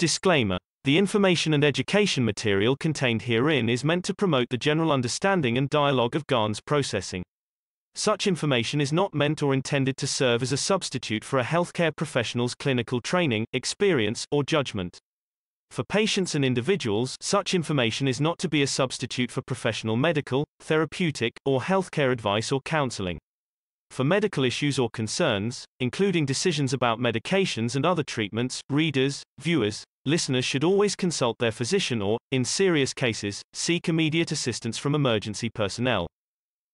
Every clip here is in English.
Disclaimer. The information and education material contained herein is meant to promote the general understanding and dialogue of GAN's processing. Such information is not meant or intended to serve as a substitute for a healthcare professional's clinical training, experience, or judgment. For patients and individuals, such information is not to be a substitute for professional medical, therapeutic, or healthcare advice or counseling. For medical issues or concerns, including decisions about medications and other treatments, readers, viewers, listeners should always consult their physician or, in serious cases, seek immediate assistance from emergency personnel.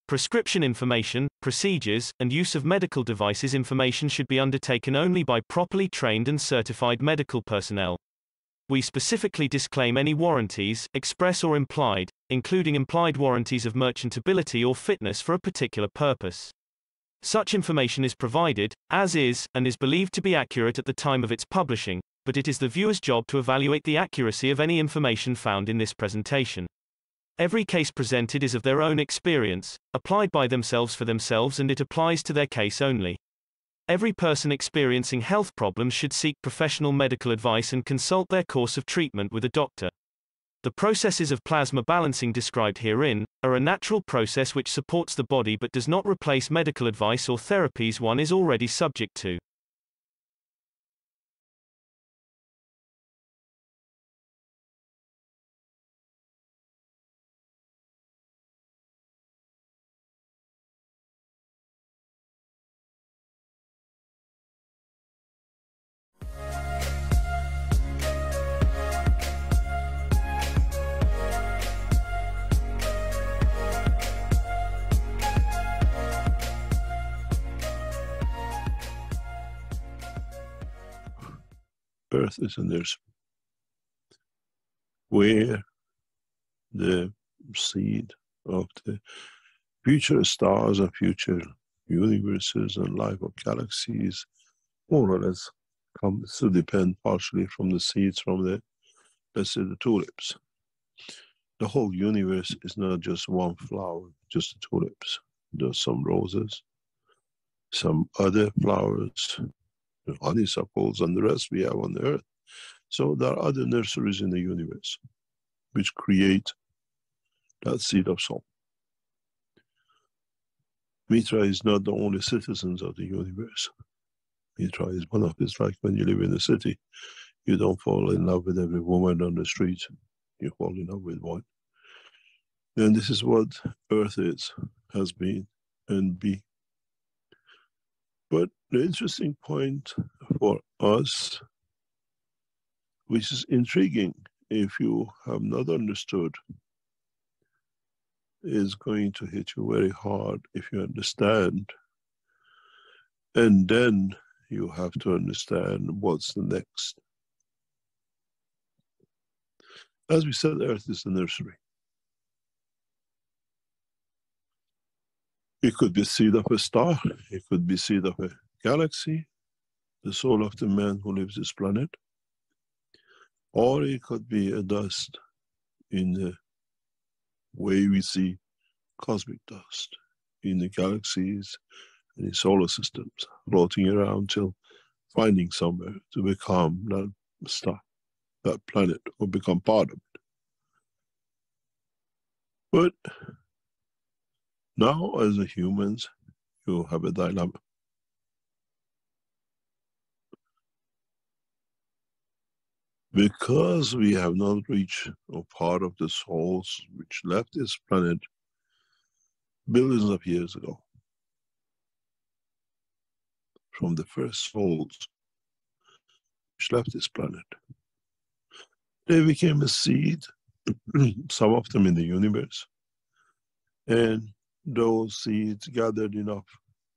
Prescription information, procedures, and use of medical devices information should be undertaken only by properly trained and certified medical personnel. We specifically disclaim any warranties, express or implied, including implied warranties of merchantability or fitness for a particular purpose. Such information is provided, as is, and is believed to be accurate at the time of its publishing, but it is the viewer's job to evaluate the accuracy of any information found in this presentation. Every case presented is of their own experience, applied by themselves for themselves, and it applies to their case only. Every person experiencing health problems should seek professional medical advice and consult their course of treatment with a doctor. The processes of plasma balancing described herein are a natural process which supports the body but does not replace medical advice or therapies one is already subject to. Earth is a nursery where the seed of the future stars and future universes and life of galaxies more or less comes to depend partially from the seeds from the, let's say, the tulips. The whole universe is not just one flower, just the tulips. There's some roses, some other flowers, honeysuckles, and the rest we have on the earth. So there are other nurseries in the universe which create that seed of soul. Mitra is not the only citizens of the universe. Mitra is one of it's like when you live in a city, you don't fall in love with every woman on the street. You fall in love with one. And this is what Earth is, has been, and be. But the interesting point for us, which is intriguing if you have not understood, is going to hit you very hard if you understand. And then you have to understand what's the next. As we said, Earth is the nursery. It could be seed of a star, it could be seed of a galaxy, the soul of the man who lives this planet, or it could be a dust in the way we see cosmic dust in the galaxies and in solar systems, floating around till finding somewhere to become that star, that planet, or become part of it. But now, as a humans, you have a dilemma. Because we have not reached a part of the souls which left this planet billions of years ago, from the first souls which left this planet, they became a seed, some of them in the universe, and those seeds gathered enough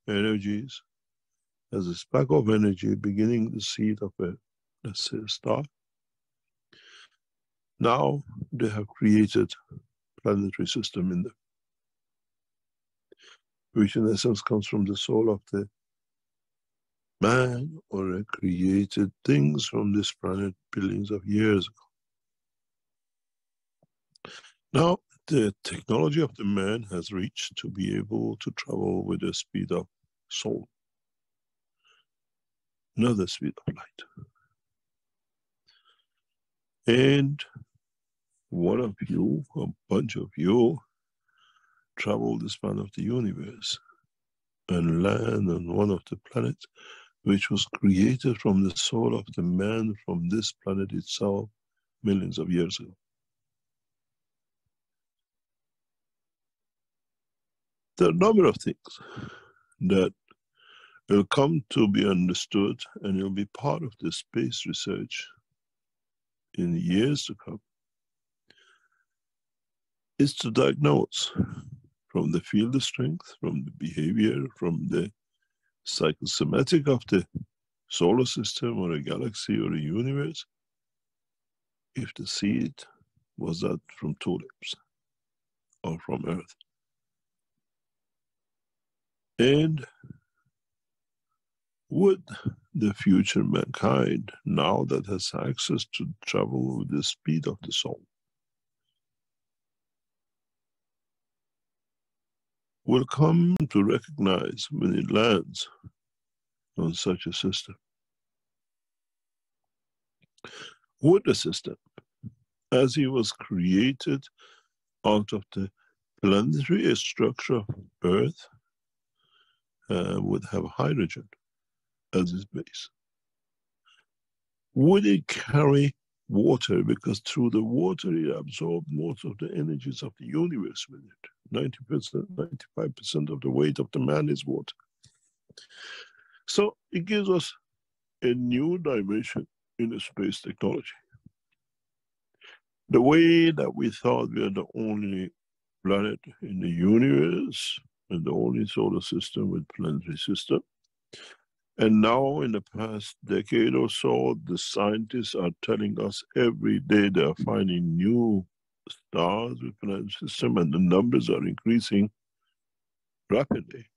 energies as a speck of energy, beginning the seed of a, let's say, a star. Now they have created a planetary system in them, which in essence comes from the soul of the man, or created things from this planet billions of years ago. Now, the technology of the man has reached to be able to travel with the speed of soul, not the speed of light. And one of you, a bunch of you, travel the span of the universe and land on one of the planets which was created from the soul of the man from this planet itself millions of years ago. There are a number of things that will come to be understood and will be part of the space research in years to come, is to diagnose from the field of strength, from the behavior, from the psychosomatic of the solar system or a galaxy or a universe, if the seed was that from tulips or from Earth. And would the future mankind, now that has access to travel with the speed of the soul, will come to recognize when it lands on such a system? Would the system, as it was created out of the planetary structure of Earth, would have hydrogen as its base? Would it carry water? Because through the water it absorbed most of the energies of the universe with it. 90%, 95% of the weight of the man is water. So it gives us a new dimension in the space technology. The way that we thought we are the only planet in the universe and the only solar system with planetary system. And now in the past decade or so, the scientists are telling us every day they are finding new stars with planetary system and the numbers are increasing rapidly.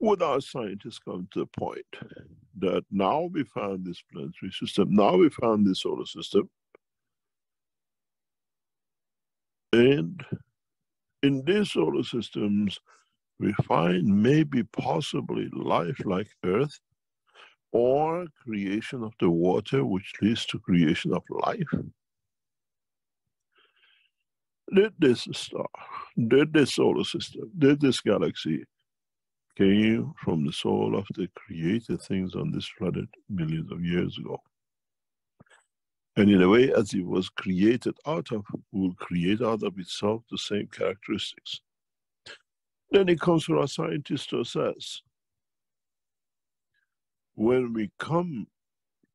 Would our scientists come to the point that now we found this planetary system, now we found this solar system, and in these solar systems we find maybe possibly life like Earth, or creation of the water which leads to creation of life? Did this star, did this solar system, did this galaxy came from the soul of the created things on this planet millions of years ago? And in a way, as it was created out of, will create out of itself the same characteristics. Then it comes for our scientists to assess, when we come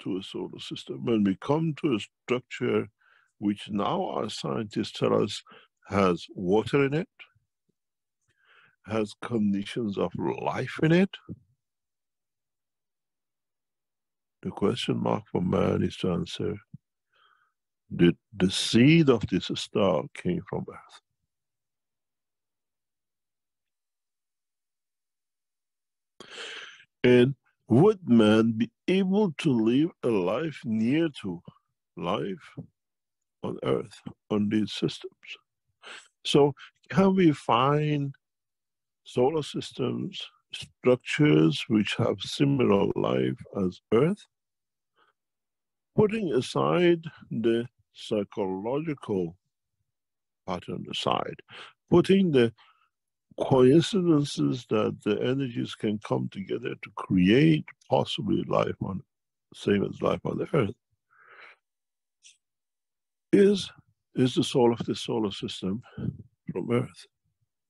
to a solar system, when we come to a structure which now our scientists tell us has water in it, has conditions of life in it, the question mark for man is to answer, did the seed of this star came from Earth? And would man be able to live a life near to life on Earth, on these systems? So can we find solar systems, structures which have similar life as Earth? Putting aside the psychological pattern aside, putting the coincidences that the energies can come together to create possibly life on, same as life on the Earth, is the soul of the solar system from Earth?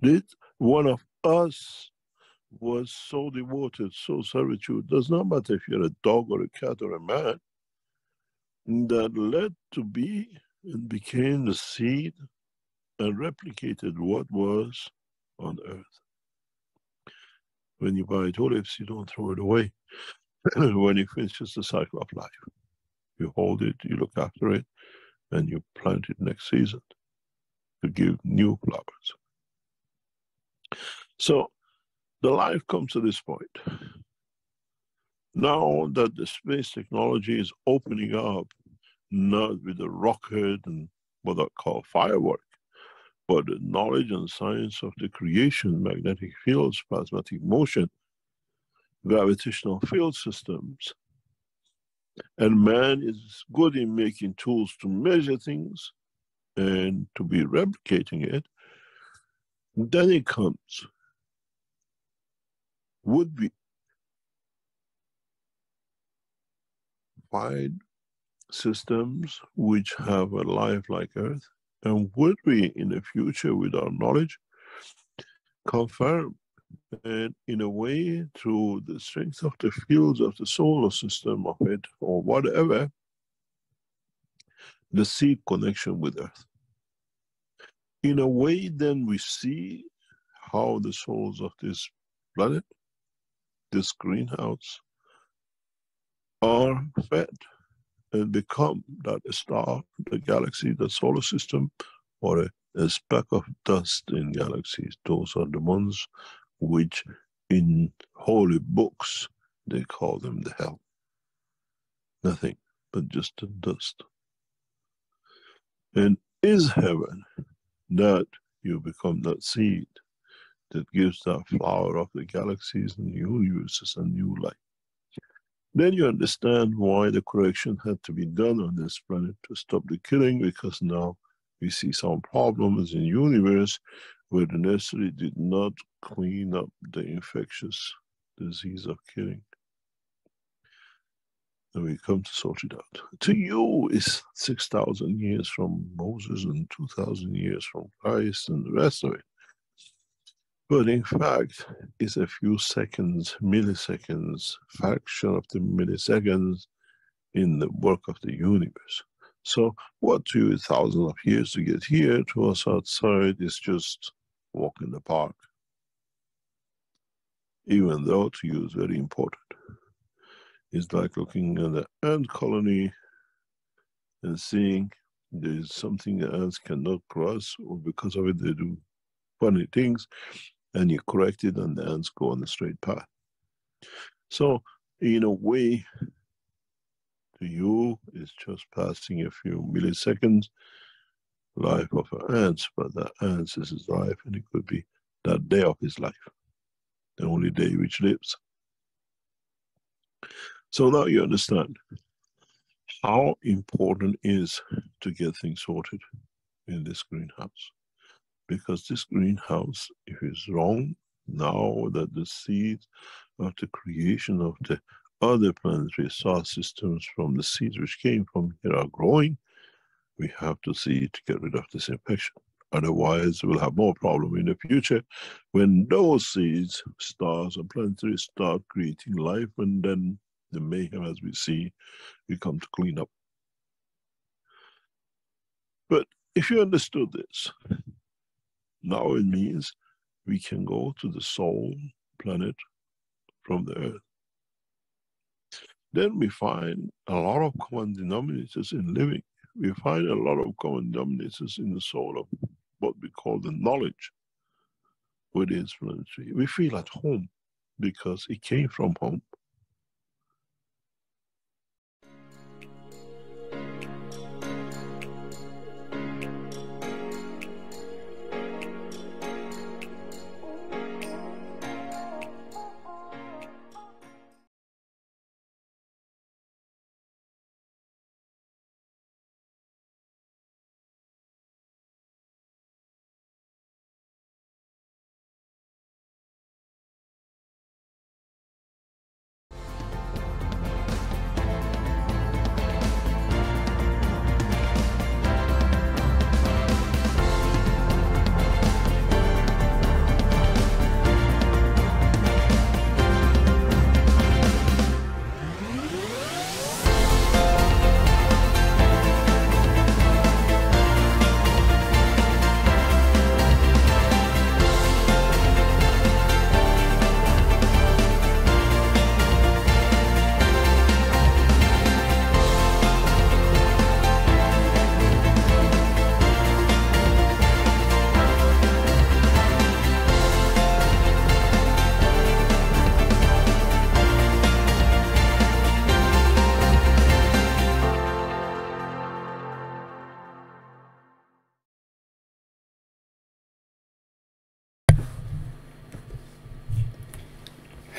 Did one of us was so devoted, so servitude, does not matter if you're a dog or a cat or a man, that led to be and became the seed and replicated what was on Earth? When you buy tulips, you don't throw it away. When it finishes the cycle of life, you hold it, you look after it, and you plant it next season to give new flowers. So the life comes to this point. Now that the space technology is opening up, not with the rocket and what I call firework, but the knowledge and science of the creation, magnetic fields, plasmatic motion, gravitational field systems, And man is good in making tools to measure things and to be replicating it. Then it comes, would we find systems which have a life like Earth? And would we, in the future, with our knowledge, confirm and in a way, through the strength of the fields of the solar system of it, or whatever, the seed connection with Earth? In a way, then we see how the souls of this planet, this greenhouse, are fed and become that star, the galaxy, the solar system, or a speck of dust in galaxies. Those are the ones which in holy books they call them the hell. Nothing but just the dust. And is heaven that you become that seed that gives that flower of the galaxies and universes and new life? Then you understand why the correction had to be done on this planet to stop the killing, because now we see some problems in the universe where the nursery did not clean up the infectious disease of killing. And we come to sort it out. To you is 6,000 years from Moses and 2,000 years from Christ and the rest of it. But in fact, it's a few seconds, milliseconds, fraction of the milliseconds in the work of the universe. So what to you is thousands of years to get here, to us outside is just walk in the park. Even though to you is very important. It's like looking at the ant colony and seeing there's something the ants cannot cross, or because of it they do funny things, and you correct it and the ants go on the straight path. So in a way, to you, it's just passing a few milliseconds life of an ant, but the ant is his life, and it could be that day of his life, the only day which lives. So now you understand how important it is to get things sorted in this greenhouse. Because this greenhouse, if it's wrong, now that the seeds of the creation of the other planetary star systems from the seeds which came from here are growing, we have to see to get rid of this infection. Otherwise, we'll have more problem in the future when those seeds, stars and planetary start creating life, and then the mayhem as we see, we come to clean up. But if you understood this, now it means we can go to the soul planet from the Earth. Then we find a lot of common denominators in living. We find a lot of common denominators in the soul of what we call the knowledge within planetary. We feel at home because it came from home.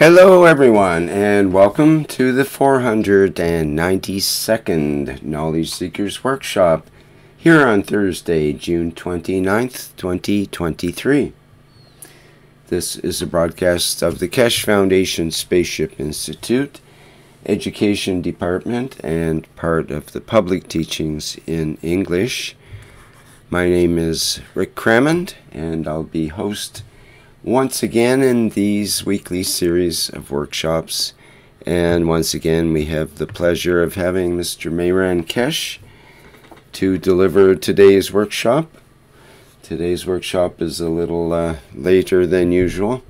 Hello, everyone, and welcome to the 492nd Knowledge Seekers Workshop here on Thursday, June 29th, 2023. This is a broadcast of the Keshe Foundation Spaceship Institute, Education Department, and part of the public teachings in English. My name is Rick Crammond, and I'll be host once again in these weekly series of workshops. And once again, we have the pleasure of having Mr. Mayran Keshe to deliver today's workshop. Today's workshop is a little later than usual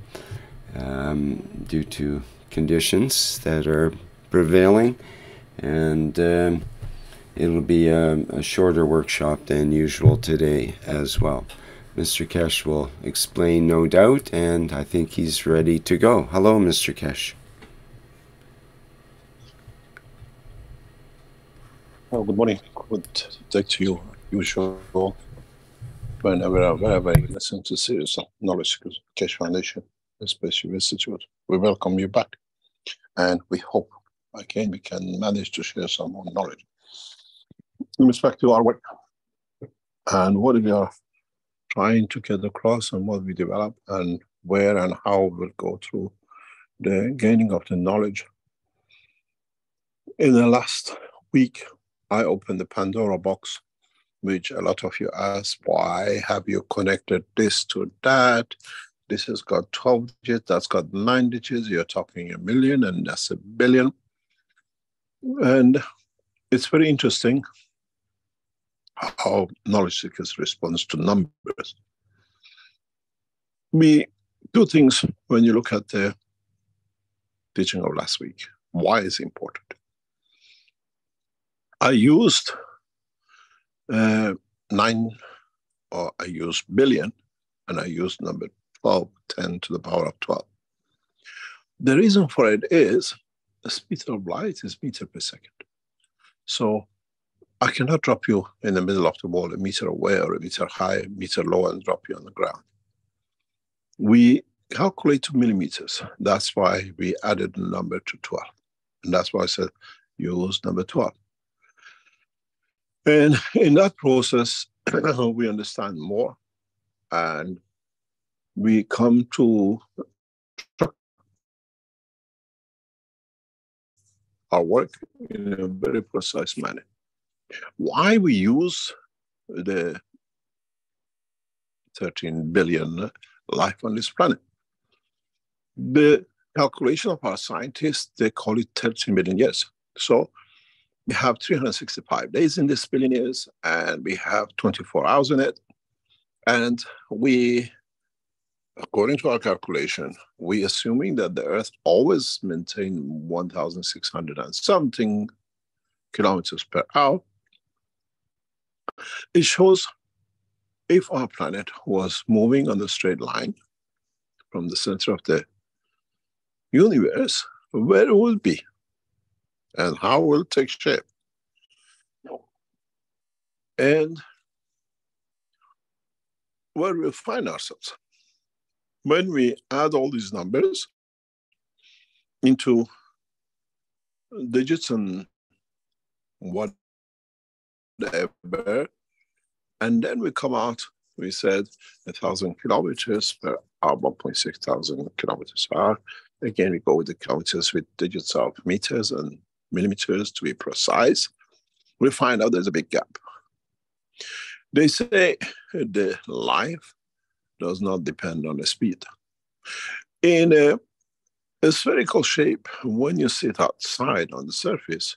due to conditions that are prevailing, and it'll be a shorter workshop than usual today as well. Mr. Keshe will explain, no doubt, and I think he's ready to go. Hello, Mr. Keshe. Well, good morning. Good day to you, usual. Wherever you listen to series of Knowledge Keshe Foundation, Spaceship Institute, we welcome you back. And we hope, again, we can manage to share some more knowledge in respect to our work and what we are trying to get across and what we develop and where and how we'll go through the gaining of the knowledge. In the last week, I opened the Pandora box, which a lot of you asked, why have you connected this to that? This has got 12 digits, that's got 9 digits, you're talking a million, and that's a billion. And it's very interesting how knowledge seekers responds to numbers. We do things when you look at the teaching of last week. Why is it important? I used 9, or I used billion, and I used number 12, 10 to the power of 12. The reason for it is the speed of light is meter per second. So I cannot drop you in the middle of the wall a meter away or a meter high, a meter low, and drop you on the ground. We calculate to millimeters. That's why we added the number to 12. And that's why I said use number 12. And in that process, we understand more, and we come to our work in a very precise manner. Why we use the 13 billion life on this planet? The calculation of our scientists, they call it 13 million years. So we have 365 days in this billion years, and we have 24 hours in it. And we, according to our calculation, we assuming that the Earth always maintain 1,600 and something kilometers per hour. It shows if our planet was moving on the straight line from the center of the universe, where it would be and how it will take shape. And where we'll find ourselves. When we add all these numbers into digits and whatever, and then we come out, we said 1,000 kilometers per hour, 1.6 thousand kilometers per hour. Again, we go with the kilometers with digits of meters and millimeters to be precise. We find out there's a big gap. They say the life does not depend on the speed. In a spherical shape, when you sit outside on the surface,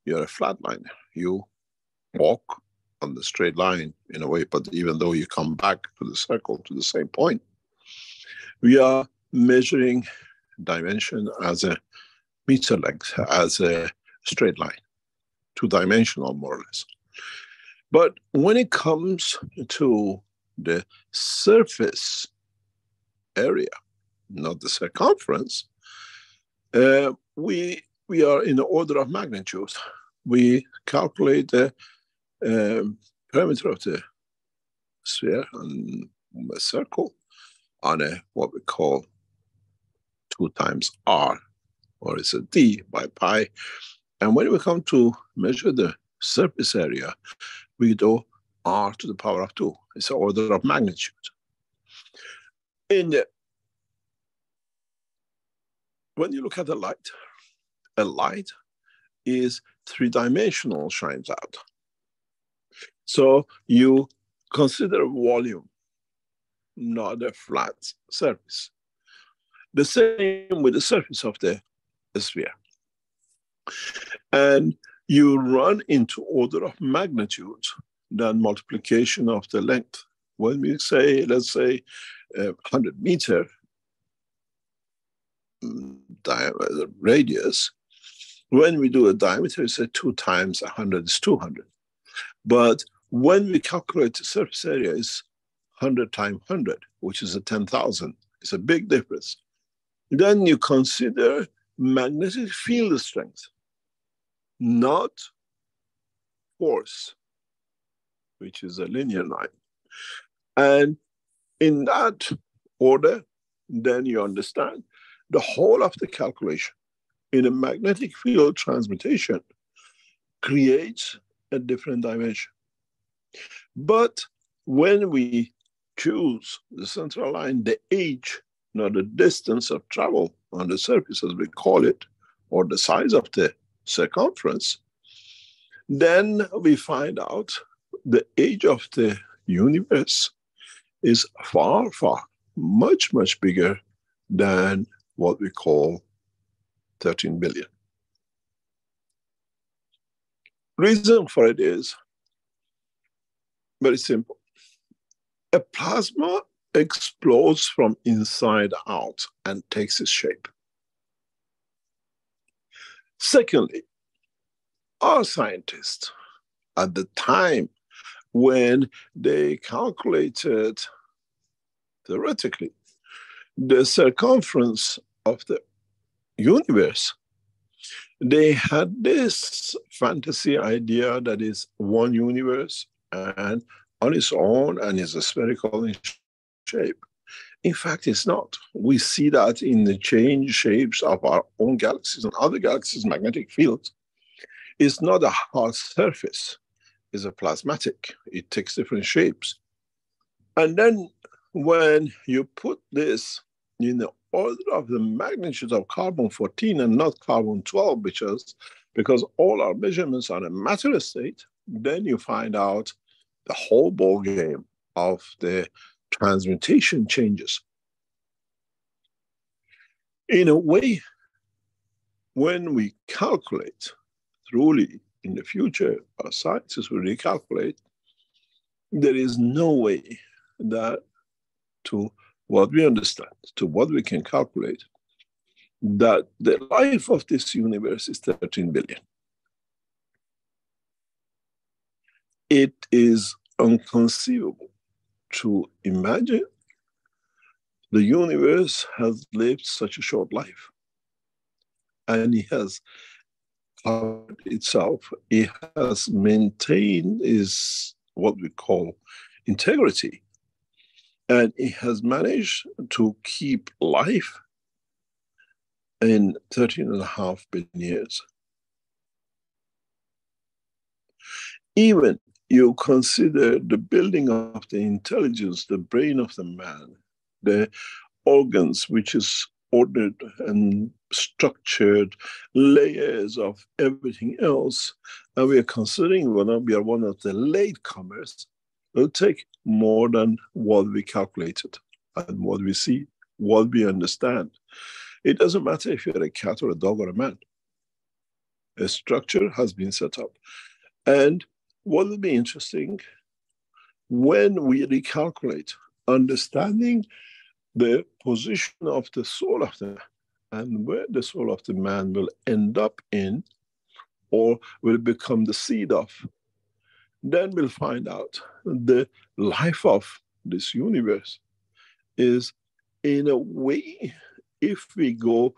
you're a flat line. You walk on the straight line in a way, but even though you come back to the circle, to the same point, we are measuring dimension as a meter length, as a straight line, two-dimensional more or less. But when it comes to the surface area, not the circumference, we are in the order of magnitude. We calculate the perimeter of the sphere and a circle on a what we call 2 times r, or it's a d by pi. And when we come to measure the surface area, we do r to the power of 2. It's an order of magnitude. When you look at a light is 3-dimensional, shines out. So you consider volume, not a flat surface. The same with the surface of the sphere. And you run into order of magnitude than multiplication of the length. When we say, let's say, 100 meter diameter radius, when we do a diameter, it's 2 times 100 is 200. But when we calculate the surface area, it's 100 times 100, which is 10,000. It's a big difference. Then you consider magnetic field strength, not force, which is a linear line. And in that order, then you understand the whole of the calculation in a magnetic field transmutation creates a different dimension. But when we choose the central line, the age, not the distance of travel on the surface, as we call it, or the size of the circumference, then we find out the age of the universe is far, far, much, much bigger than what we call 13 billion. Reason for it is very simple. A plasma explodes from inside out and takes its shape. Secondly, our scientists, at the time when they calculated theoretically the circumference of the universe, they had this fantasy idea that is one universe and on its own and is spherical in shape. In fact, it's not. We see that in the change shapes of our own galaxies and other galaxies' magnetic fields. It's not a hard surface, it's a plasmatic. It takes different shapes. And then when you put this in the order of the magnitude of carbon-14 and not carbon-12, because all our measurements are in a matter state, then you find out the whole ball game of the transmutation changes. In a way, when we calculate, truly in the future, our scientists will recalculate, there is no way that to what we understand, to what we can calculate, that the life of this universe is 13 billion. It is inconceivable to imagine the universe has lived such a short life. And it has covered itself, it has maintained its what we call integrity. And it has managed to keep life in 13.5 billion years. Even you consider the building of the intelligence, the brain of the man, the organs, which is ordered and structured, layers of everything else, and we are considering whether we are one of the latecomers, it will take more than what we calculated and what we see, what we understand. It doesn't matter if you're a cat or a dog or a man. A structure has been set up. And what will be interesting, when we recalculate, understanding the position of the soul of the man and where the soul of the man will end up in or will become the seed of, then we'll find out the life of this universe is, in a way, if we go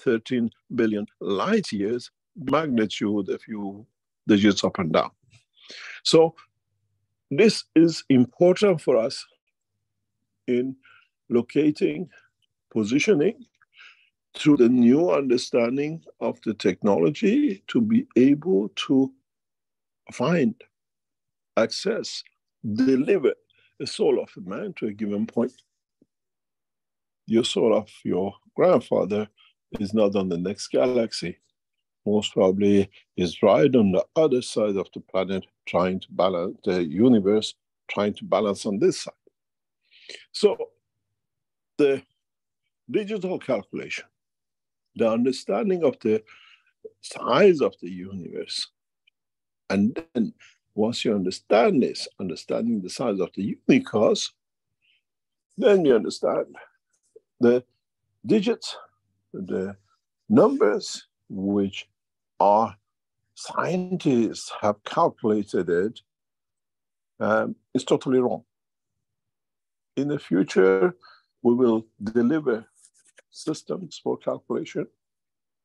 13 billion light years, magnitude a few digits up and down. So this is important for us in locating, positioning, through the new understanding of the technology to be able to find, access, deliver the soul of a man to a given point. Your soul of your grandfather is not on the next galaxy. Most probably is right on the other side of the planet, trying to balance the universe, trying to balance on this side. So the digital calculation, the understanding of the size of the universe, and then once you understand this, understanding the size of the universe, then you understand the digits, the numbers which our scientists have calculated it, is totally wrong. In the future, we will deliver systems for calculation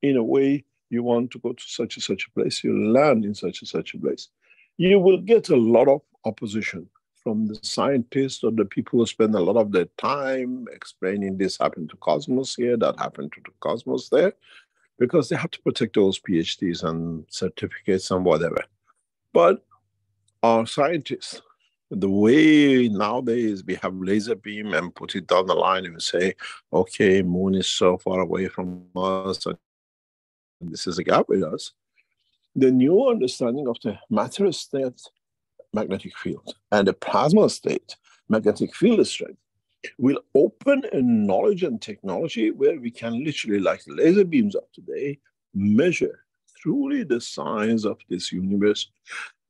in a way. You want to go to such and such a place, you land in such and such a place. You will get a lot of opposition from the scientists or the people who spend a lot of their time explaining this happened to Cosmos here, that happened to the Cosmos there, because they have to protect those PhDs and certificates and whatever. But our scientists, the way nowadays we have laser beam and put it down the line and say, okay, moon is so far away from us, and this is a gap with us. The new understanding of the matter state magnetic field and the plasma state magnetic field strength will open a knowledge and technology where we can literally, like laser beams of today, measure truly the size of this universe,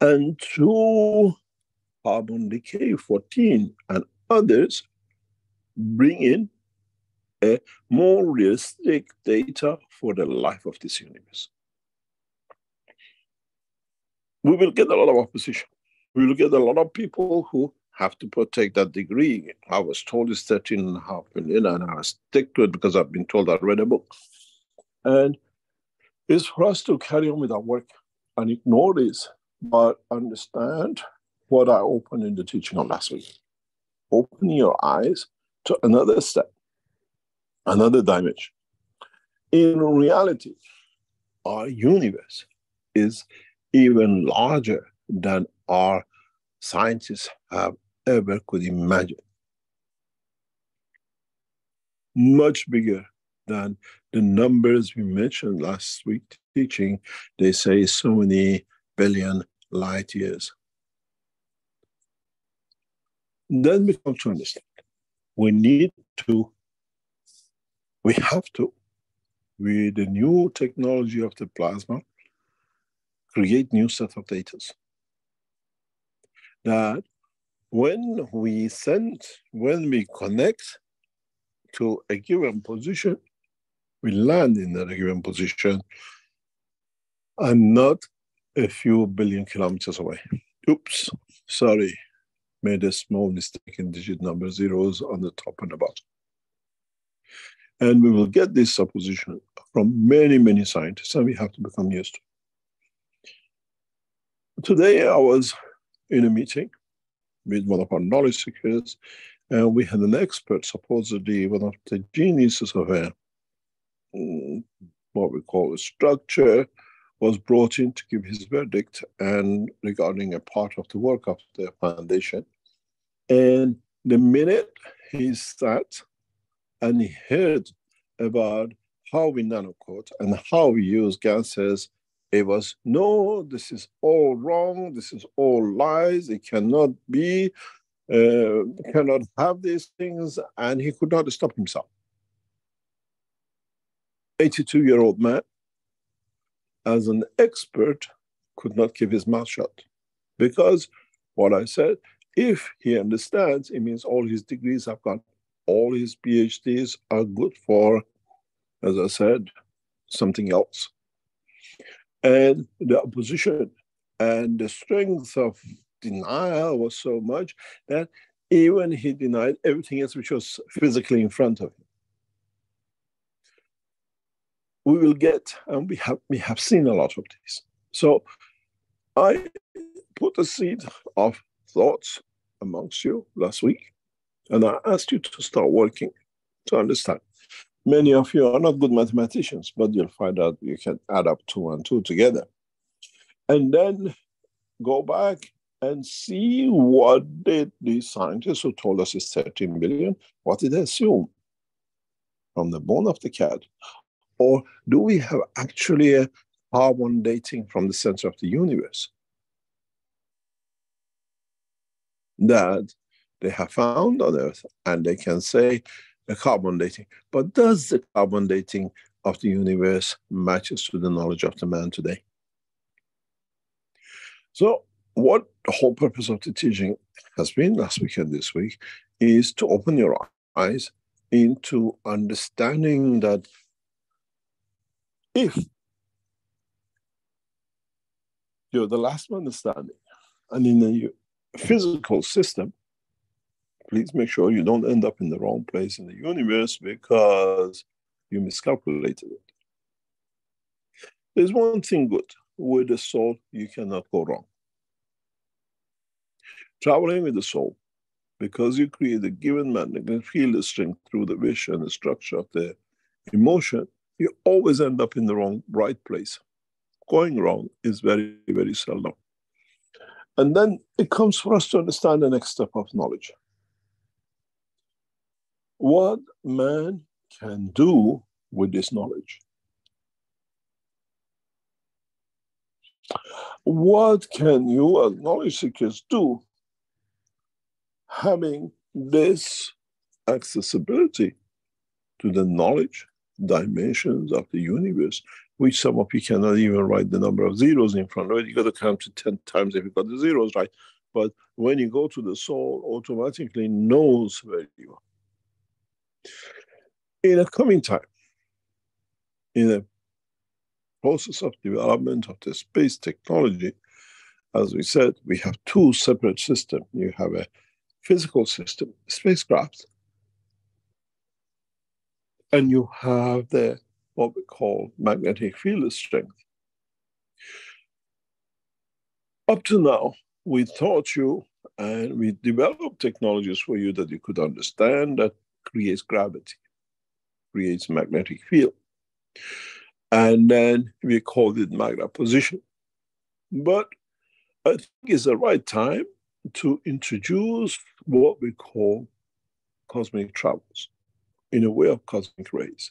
and through carbon decay 14 and others, bring in a more realistic data for the life of this universe. We will get a lot of opposition. We will get a lot of people who have to protect that degree. I was told it's 13.5 million, and I stick to it because I've been told I read a book. And it's for us to carry on with our work and ignore this, but understand what I opened in the teaching of last week. Open your eyes to another step, another dimension. In reality, our universe is even larger than our scientists have ever could imagine. Much bigger than the numbers we mentioned last week teaching. They say so many billion light years. Then we come to understand. We have to, with the new technology of the plasma, create new set of data. That when we connect to a given position, we land in a given position and not a few billion kilometers away. Oops, sorry, made a small mistake in digit number zeros on the top and the bottom. And we will get this supposition from many, many scientists, and we have to become used to it. Today, I was in a meeting with one of our knowledge seekers, and we had an expert, supposedly one of the geniuses of what we call a structure, was brought in to give his verdict and regarding a part of the work of the foundation. And the minute he sat and he heard about how we nanocoat and how we use gases, it was, no, this is all wrong, this is all lies, it cannot be, cannot have these things, and he could not stop himself. 82-year-old man, as an expert, could not keep his mouth shut. Because what I said, if he understands, it means all his degrees have gone. All his PhDs are good for, as I said, something else. And the opposition and the strength of denial was so much that even he denied everything else which was physically in front of him. We will get, and we have seen a lot of this. So I put a seed of thoughts amongst you last week And I ask you to start working to understand. Many of you are not good mathematicians, but you'll find out you can add up 2 and 2 together. And then go back and see what did the scientists who told us it's 13 billion, what did they assume from the bone of the cat? Or do we have actually a carbon dating from the center of the universe that they have found on Earth, and they can say a carbon dating? But does the carbon dating of the universe matches to the knowledge of the man today? So what the whole purpose of the teaching has been last week and this week is to open your eyes into understanding that if you're the last man standing, and in a physical system, please make sure you don't end up in the wrong place in the universe because you miscalculated it. There's one thing good. With the soul, you cannot go wrong. Traveling with the soul, because you create a given magnetic field strength through the wish and the structure of the emotion, you always end up in the right place. Going wrong is very, very seldom. And then it comes for us to understand the next step of knowledge. What man can do with this knowledge? What can you as knowledge seekers do having this accessibility to the knowledge dimensions of the universe, which some of you cannot even write the number of zeros in front of it? You got to count to 10 times if you got the zeros right. But when you go to the soul, automatically knows where you are. In a coming time, in a process of development of the space technology, as we said, we have 2 separate systems. You have a physical system, spacecraft, and you have the what we call magnetic field strength. Up to now, we taught you and we developed technologies for you that you could understand that creates gravity, creates magnetic field. And then we called it magna position. But I think it's the right time to introduce what we call cosmic travels, in a way of cosmic rays,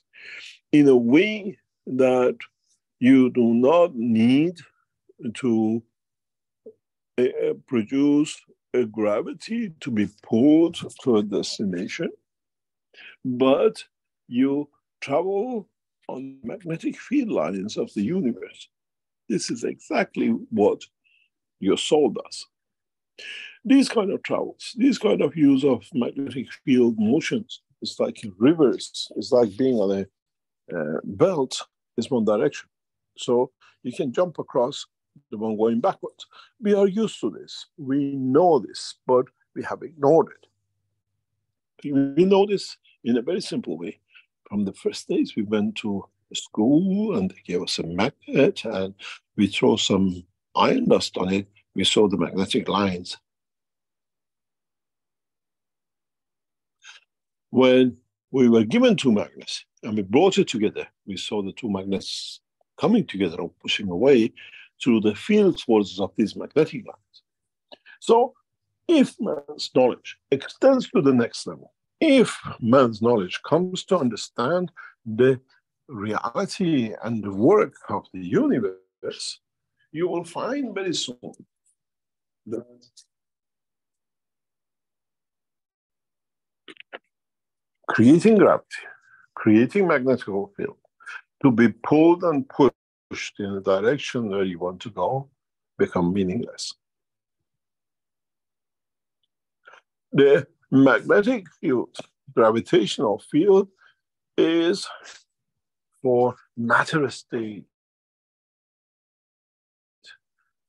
in a way that you do not need to produce a gravity to be pulled to a destination, but you travel on magnetic field lines of the universe. This is exactly what your soul does. These kind of travels, these kind of use of magnetic field motions, it's like rivers, it's like being on a belt, is one direction. So you can jump across the one going backwards. We are used to this. We know this, but we have ignored it. We know this in a very simple way. From the first days we went to school and they gave us a magnet and we throw some iron dust on it, we saw the magnetic lines. When we were given 2 magnets and we brought it together, we saw the 2 magnets coming together or pushing away through the field forces of these magnetic lines. So if man's knowledge extends to the next level, if man's knowledge comes to understand the reality and the work of the universe, you will find very soon that creating gravity, creating magnetic field, to be pulled and pushed in the direction where you want to go, become meaningless. The magnetic field, gravitational field, is for matter state,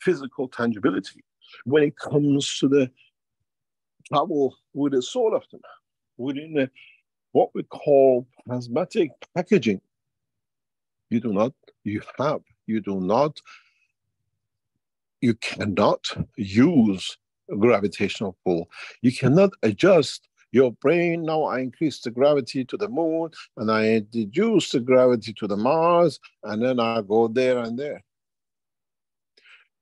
physical tangibility. When it comes to the travel with the soul of the man, within what we call plasmatic packaging, you cannot use a gravitational pull. You cannot adjust Your brain, now I increase the gravity to the moon, and I reduce the gravity to the Mars, and then I go there and there.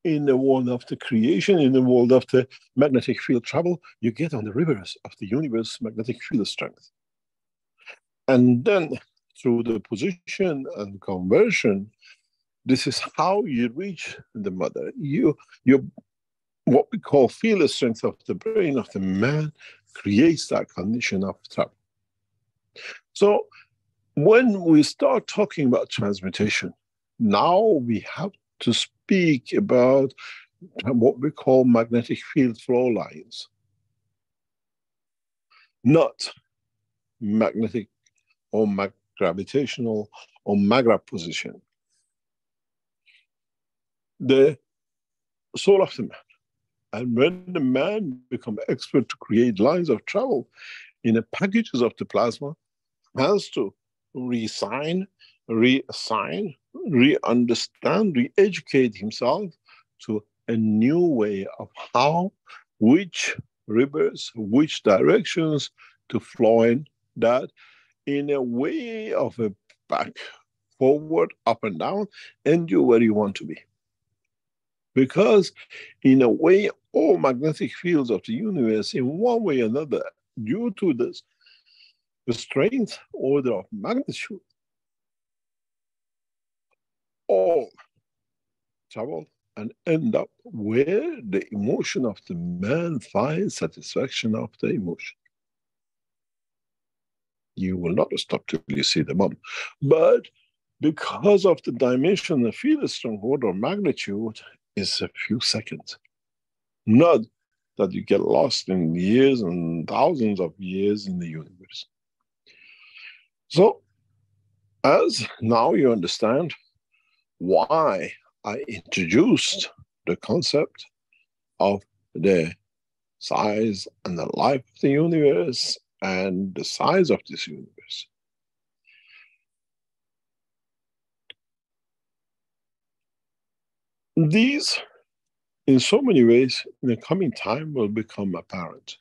In the world of the creation, in the world of the magnetic field travel, you get on the rivers of the universe magnetic field strength. And then through the position and conversion, this is how you reach the mother. You what we call field strength of the brain of the man creates that condition of travel. So when we start talking about transmutation, now we have to speak about what we call magnetic field flow lines, not magnetic or gravitational or magrav position. The soul of the man. And when the man becomes expert to create lines of travel in the packages of the plasma, has to reassign, re-understand, re-educate himself to a new way of how, which rivers, which directions to flow in, that in a way of a back, forward, up and down, and you where you want to be. Because in a way, all magnetic fields of the universe, in one way or another, due to this, the strength order of magnitude, all travel and end up where the emotion of the man finds satisfaction of the emotion. You will not stop till you see the mom. But because of the dimension, the field strength order of magnitude is a few seconds. Not that you get lost in years and thousands of years in the universe. So, as now you understand why I introduced the concept of the size and the life of the universe and the size of this universe. These, in so many ways, in the coming time will become apparent.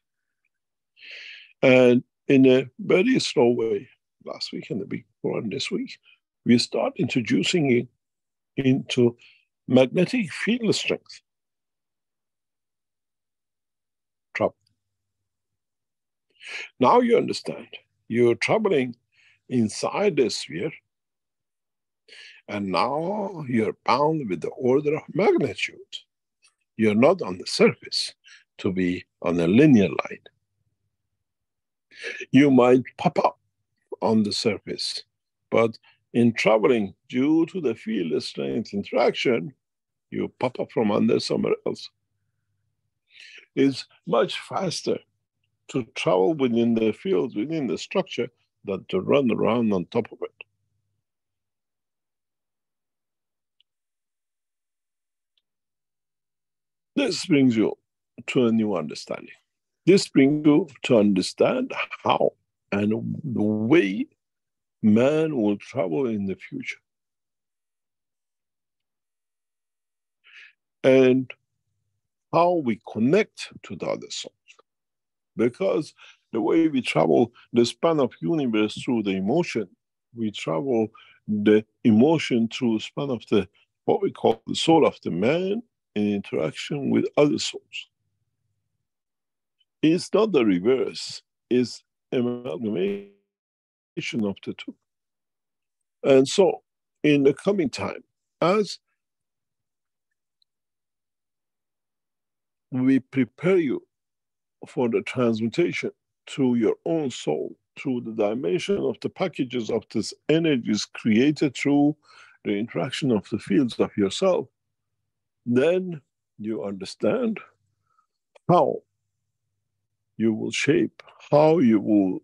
And in a very slow way, last week and the week before and this week, we start introducing it into magnetic field strength. Trouble. Now you understand. You're traveling inside the sphere, and now you're bound with the order of magnitude. You're not on the surface to be on a linear line. You might pop up on the surface, but in traveling due to the field strength interaction, you pop up from under somewhere else. It's much faster to travel within the field, within the structure, than to run around on top of it. This brings you to a new understanding. This brings you to understand how and the way man will travel in the future. And how we connect to the other souls. Because the way we travel the span of universe through the emotion, we travel the emotion through the span of the what we call the soul of the man in interaction with other souls. It's not the reverse, it's amalgamation of the two. And so, in the coming time, as we prepare you for the transmutation through your own soul, through the dimension of the packages of this energies created through the interaction of the fields of yourself, then you understand how you will shape, how you will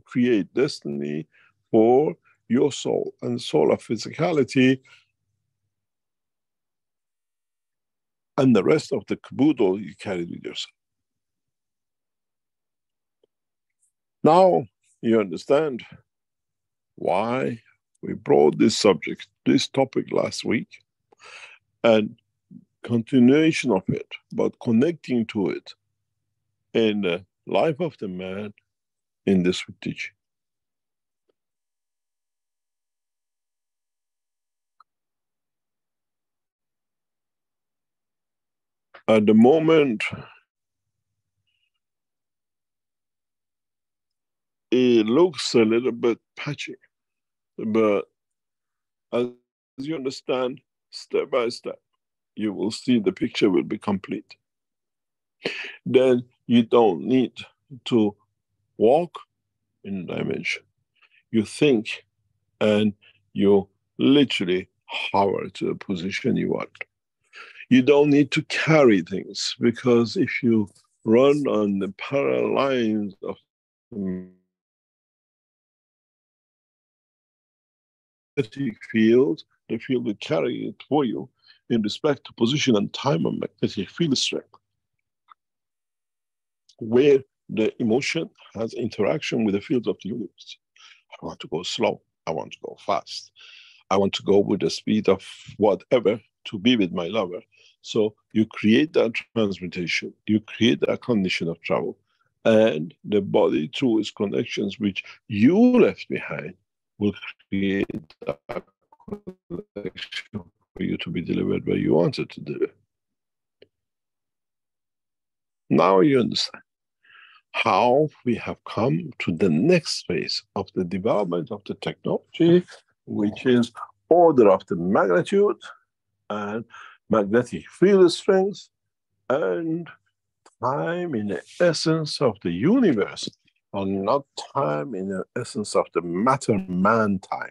create destiny for your soul and soul of physicality and the rest of the caboodle you carry with yourself. Now you understand why we brought this subject, this topic last week, and continuation of it, but connecting to it in the life of the man in this teaching. At the moment, it looks a little bit patchy, but as you understand, step by step, you will see the picture will be complete. Then you don't need to walk in dimension. You think and you literally hover to the position you want. You don't need to carry things, because if you run on the parallel lines of the magnetic field, the field will carry it for you in respect to position and time of magnetic field strength, where the emotion has interaction with the fields of the universe. I want to go slow. I want to go fast. I want to go with the speed of whatever to be with my lover. So you create that transmutation, you create that condition of travel, and the body, through its connections which you left behind, will create that connection for you to be delivered where you wanted to deliver. Now you understand how we have come to the next phase of the development of the technology, which is order of the magnitude and magnetic field strength and time in the essence of the universe, and not time in the essence of the matter-man time.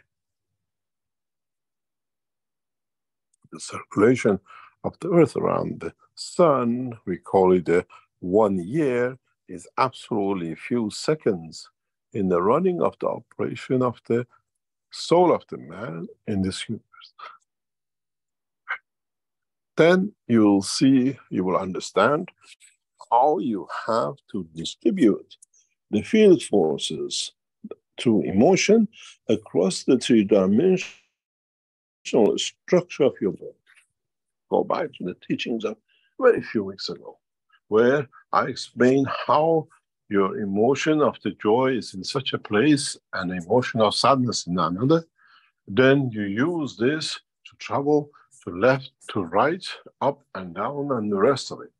The circulation of the earth around the sun, we call it 1 year, is absolutely a few seconds in the running of the operation of the soul of the man in this universe. Then you will see, you will understand how you have to distribute the field forces through emotion across the three-dimensional structure of your body. Go back to the teachings of very few weeks ago, where I explained how your emotion of the joy is in such a place and the emotion of sadness in another. Then you use this to travel to left, to right, up and down, and the rest of it.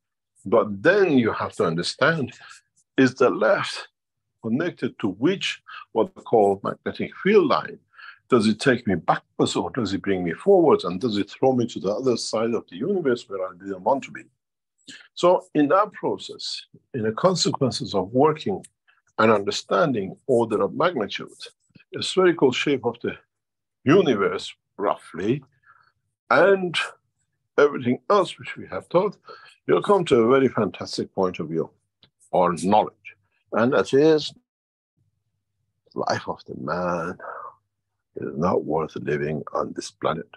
But then you have to understand, is the left connected to which, what we call magnetic field line? Does it take me backwards, or does it bring me forwards, and does it throw me to the other side of the universe where I didn't want to be? So in that process, in the consequences of working and understanding order of magnitude, the spherical shape of the universe, roughly, and everything else which we have taught, you'll come to a very fantastic point of view, or knowledge. And that is, life of the man is not worth living on this planet,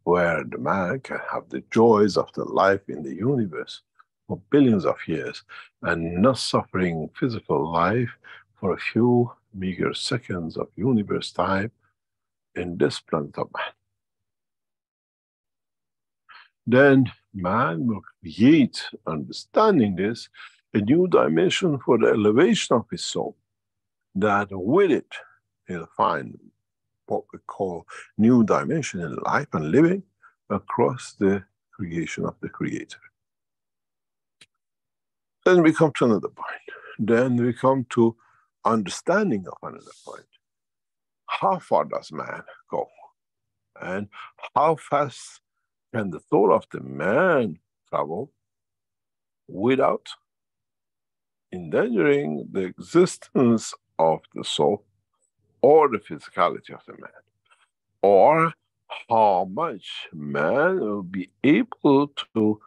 where the man can have the joys of the life in the universe for billions of years and not suffering physical life for a few meager seconds of universe time in this planet of man. Then man will create, understanding this, a new dimension for the elevation of his soul, that with it he'll find what we call new dimension in life and living across the creation of the Creator. Then we come to another point. Then we come to understanding of another point. How far does man go? And how fast can the soul of the man travel without endangering the existence of the soul or the physicality of the man? Or how much man will be able to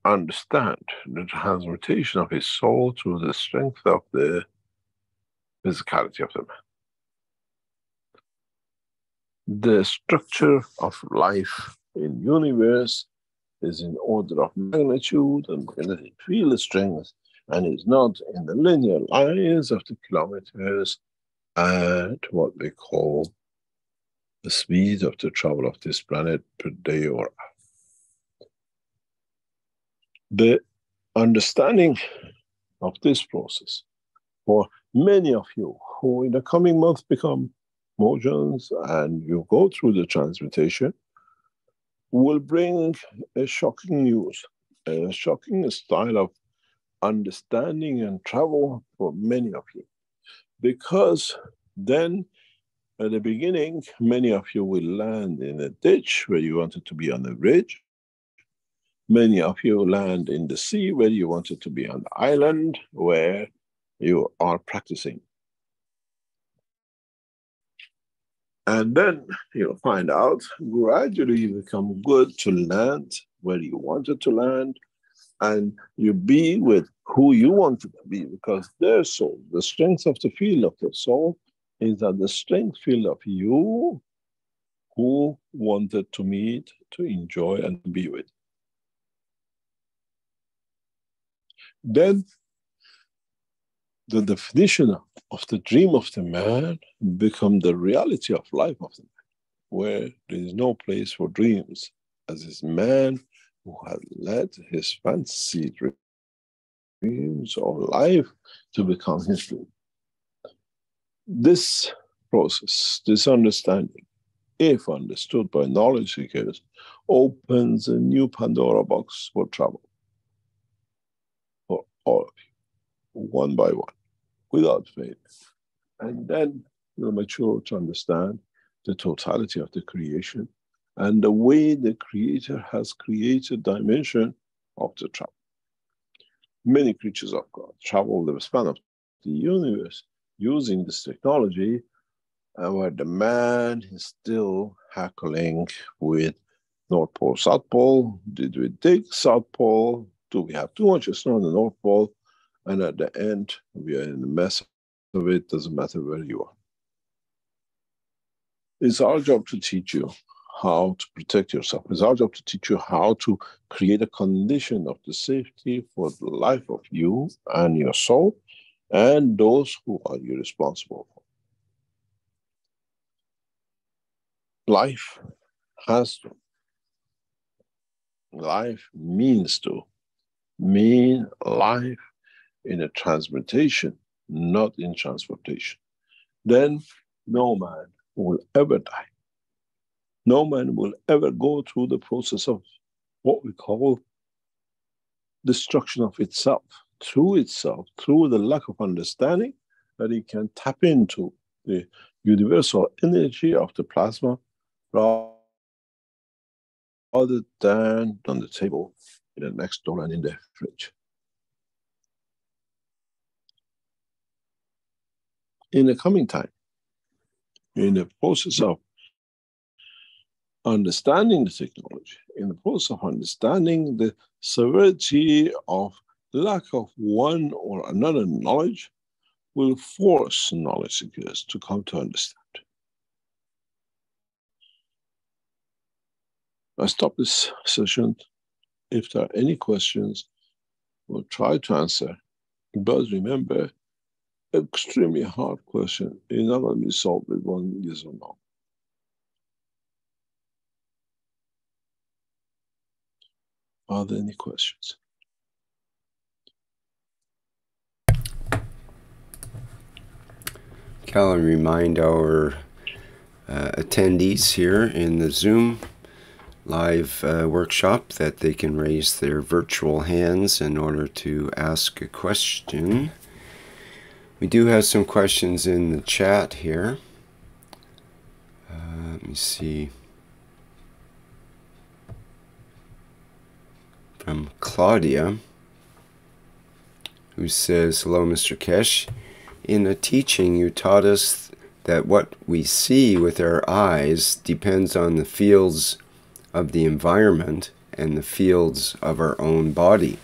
understand the transmutation of his soul through the strength of the physicality of the man. The structure of life in universe is in order of magnitude and magnetic field strength, and is not in the linear lines of the kilometers at what we call the speed of the travel of this planet per day or hour. The understanding of this process for Many of you who in the coming months become Mojans and you go through the transmutation will bring a shocking news, a shocking style of understanding and travel for many of you. Because then at the beginning, many of you will land in a ditch where you wanted to be on a ridge. Many of you land in the sea where you wanted to be on the island where you are practicing. And then you'll find out gradually you become good to land where you wanted to land, and you be with who you wanted to be, because their soul, the strength of the field of the soul, is that the strength field of you who wanted to meet, to enjoy, and be with. Then the definition of the dream of the man become the reality of life of the man, where there is no place for dreams, as this man who had let his fantasy dreams or life to become his dream. This process, this understanding, if understood by knowledge seekers, opens a new Pandora box for travel for all of you, one by one, without fail. And then you'll mature to understand the totality of the creation and the way the Creator has created dimension of the travel. Many creatures of God travel the span of the universe using this technology, where the man is still haggling with North Pole, South Pole. Did we dig South Pole? Do we have too much snow on the North Pole? And at the end, we are in the mess of it, doesn't matter where you are. It's our job to teach you how to protect yourself. It's our job to teach you how to create a condition of the safety for the life of you and your soul and those who are you responsible for. Life has to. Life means to. Mean life in a transmutation, not in transportation. Then no man will ever die. No man will ever go through the process of what we call destruction of itself, through the lack of understanding that he can tap into the universal energy of the plasma rather than on the table, in the next door and in the fridge. In the coming time, in the process of understanding the technology, in the process of understanding the severity of lack of one or another knowledge, will force knowledge seekers to come to understand. I stop this session. If there are any questions, we'll try to answer. But remember, extremely hard question is not going to be solved with one yes or no. Are there any questions? Cal, and remind our attendees here in the Zoom live workshop that they can raise their virtual hands in order to ask a question. We do have some questions in the chat here. Let me see. From Claudia, who says, "Hello, Mr. Keshe. In the teaching, you taught us that what we see with our eyes depends on the fields of the environment and the fields of our own body,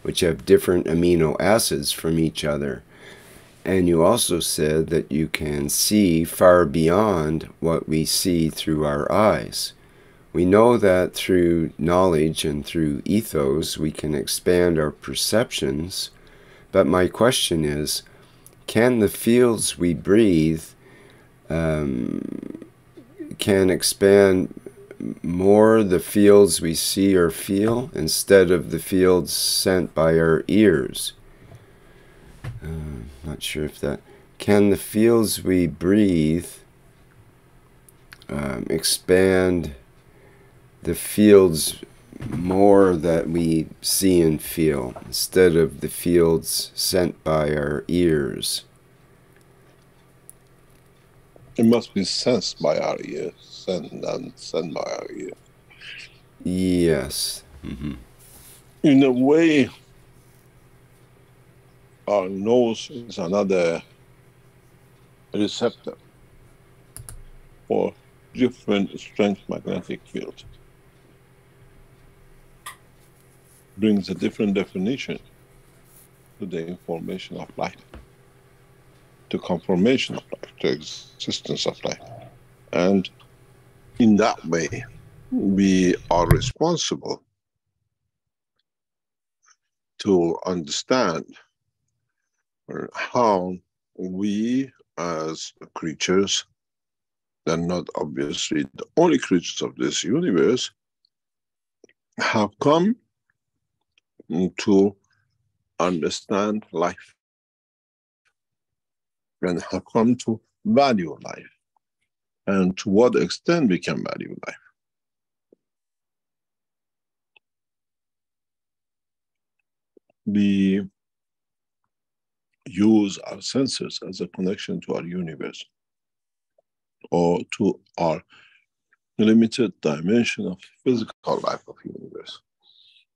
which have different amino acids from each other. And you also said that you can see far beyond what we see through our eyes. We know that through knowledge and through ethos we can expand our perceptions, but my question is, can the fields we breathe can expand more the fields we see or feel instead of the fields sent by our ears?" Not sure if that... Can the fields we breathe expand the fields more that we see and feel instead of the fields sent by our ears? It must be sensed by our ears, sent by our ears. Yes. In a way, our nose is another receptor for different strength magnetic field. Brings a different definition to the information of life, to confirmation of life, to existence of life. And in that way, we are responsible to understand how we as creatures, they're not obviously the only creatures of this universe, have come to understand life and have come to value life, and to what extent we can value life. We use our senses as a connection to our universe, or to our limited dimension of physical life of universe.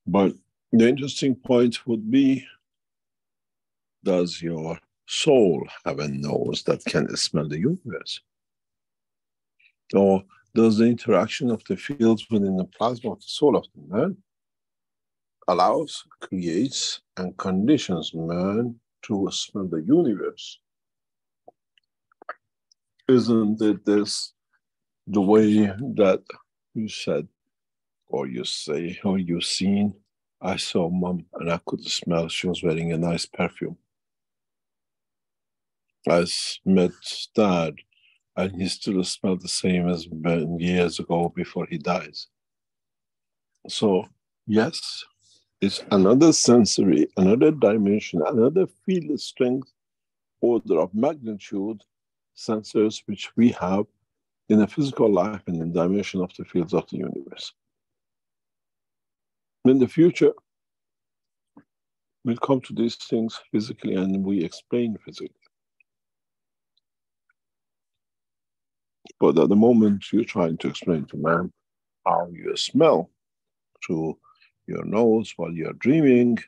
But the interesting point would be, does your soul have a nose that can smell the universe? Or does the interaction of the fields within the plasma of the soul of the man allows, creates, and conditions man to smell the universe? Isn't it this the way that you said, or you say, or you've seen, I saw mom and I could smell she was wearing a nice perfume. I met dad and he still smelled the same as years ago before he dies. So yes, it's another sensory, another dimension, another field strength, order of magnitude sensors which we have in the physical life and in the dimension of the fields of the universe. In the future, we'll come to these things physically and we explain physically. But at the moment, you're trying to explain to man how you smell through your nose while you're dreaming,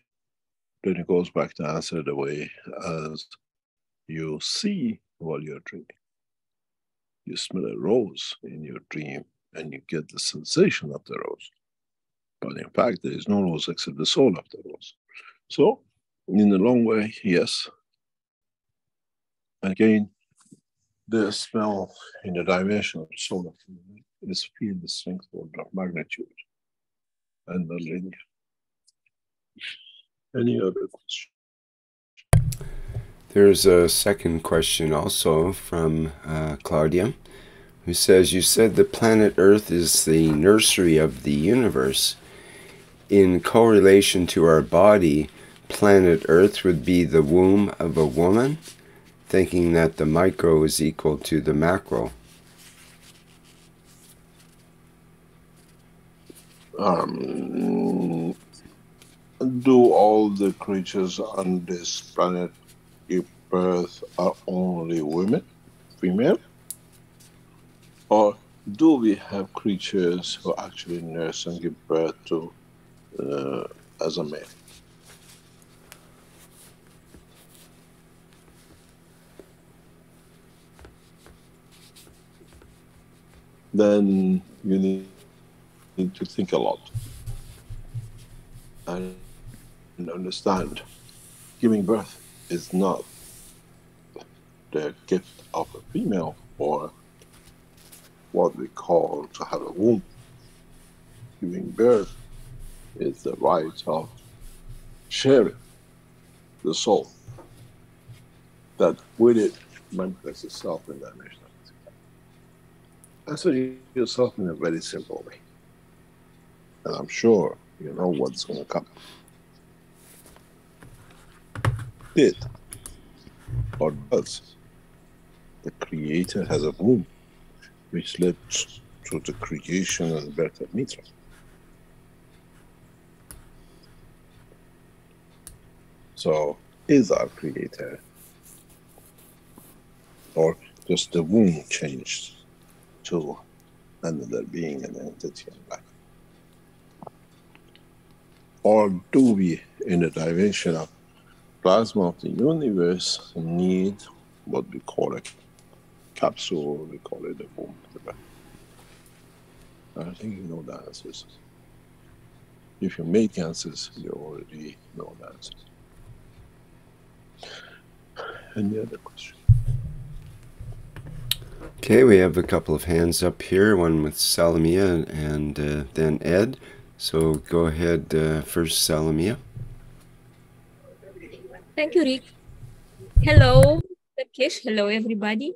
then it goes back to answer the way as you see while you're dreaming. You smell a rose in your dream and you get the sensation of the rose. But in fact, there is no rose except the soul of the rose. So, in a long way, yes. Again, the smell in the dimension of the soul of the man is feel the strength of magnitude and the linear. Any other question? There's a second question also from Claudia, who says, you said the planet Earth is the nursery of the universe. In correlation to our body, planet Earth would be the womb of a woman, thinking that the micro is equal to the macro. Do all the creatures on this planet give birth are only women, female? Or do we have creatures who actually nurse and give birth to as a male? Then you need to think a lot and understand giving birth is not the gift of a female or what we call to have a womb. Giving birth is the right of sharing the soul that with it manifests itself in that dimension. Answer yourself in a very simple way. And I'm sure you know what's going to come. It or does. The Creator has a womb, which led to the creation and birth of Mitra. So, is our Creator, or just the womb changed to another being, an entity in life? Or do we, in a dimension of plasma of the universe, need what we call a capsule, we call it a womb, whatever? I think you know the answers. If you make answers, you already know the answers. Any other question? Okay, we have a couple of hands up here, one with Salamia and then Ed. So go ahead first, Salamia. Thank you, Rick. Hello, Keshe. Hello, everybody.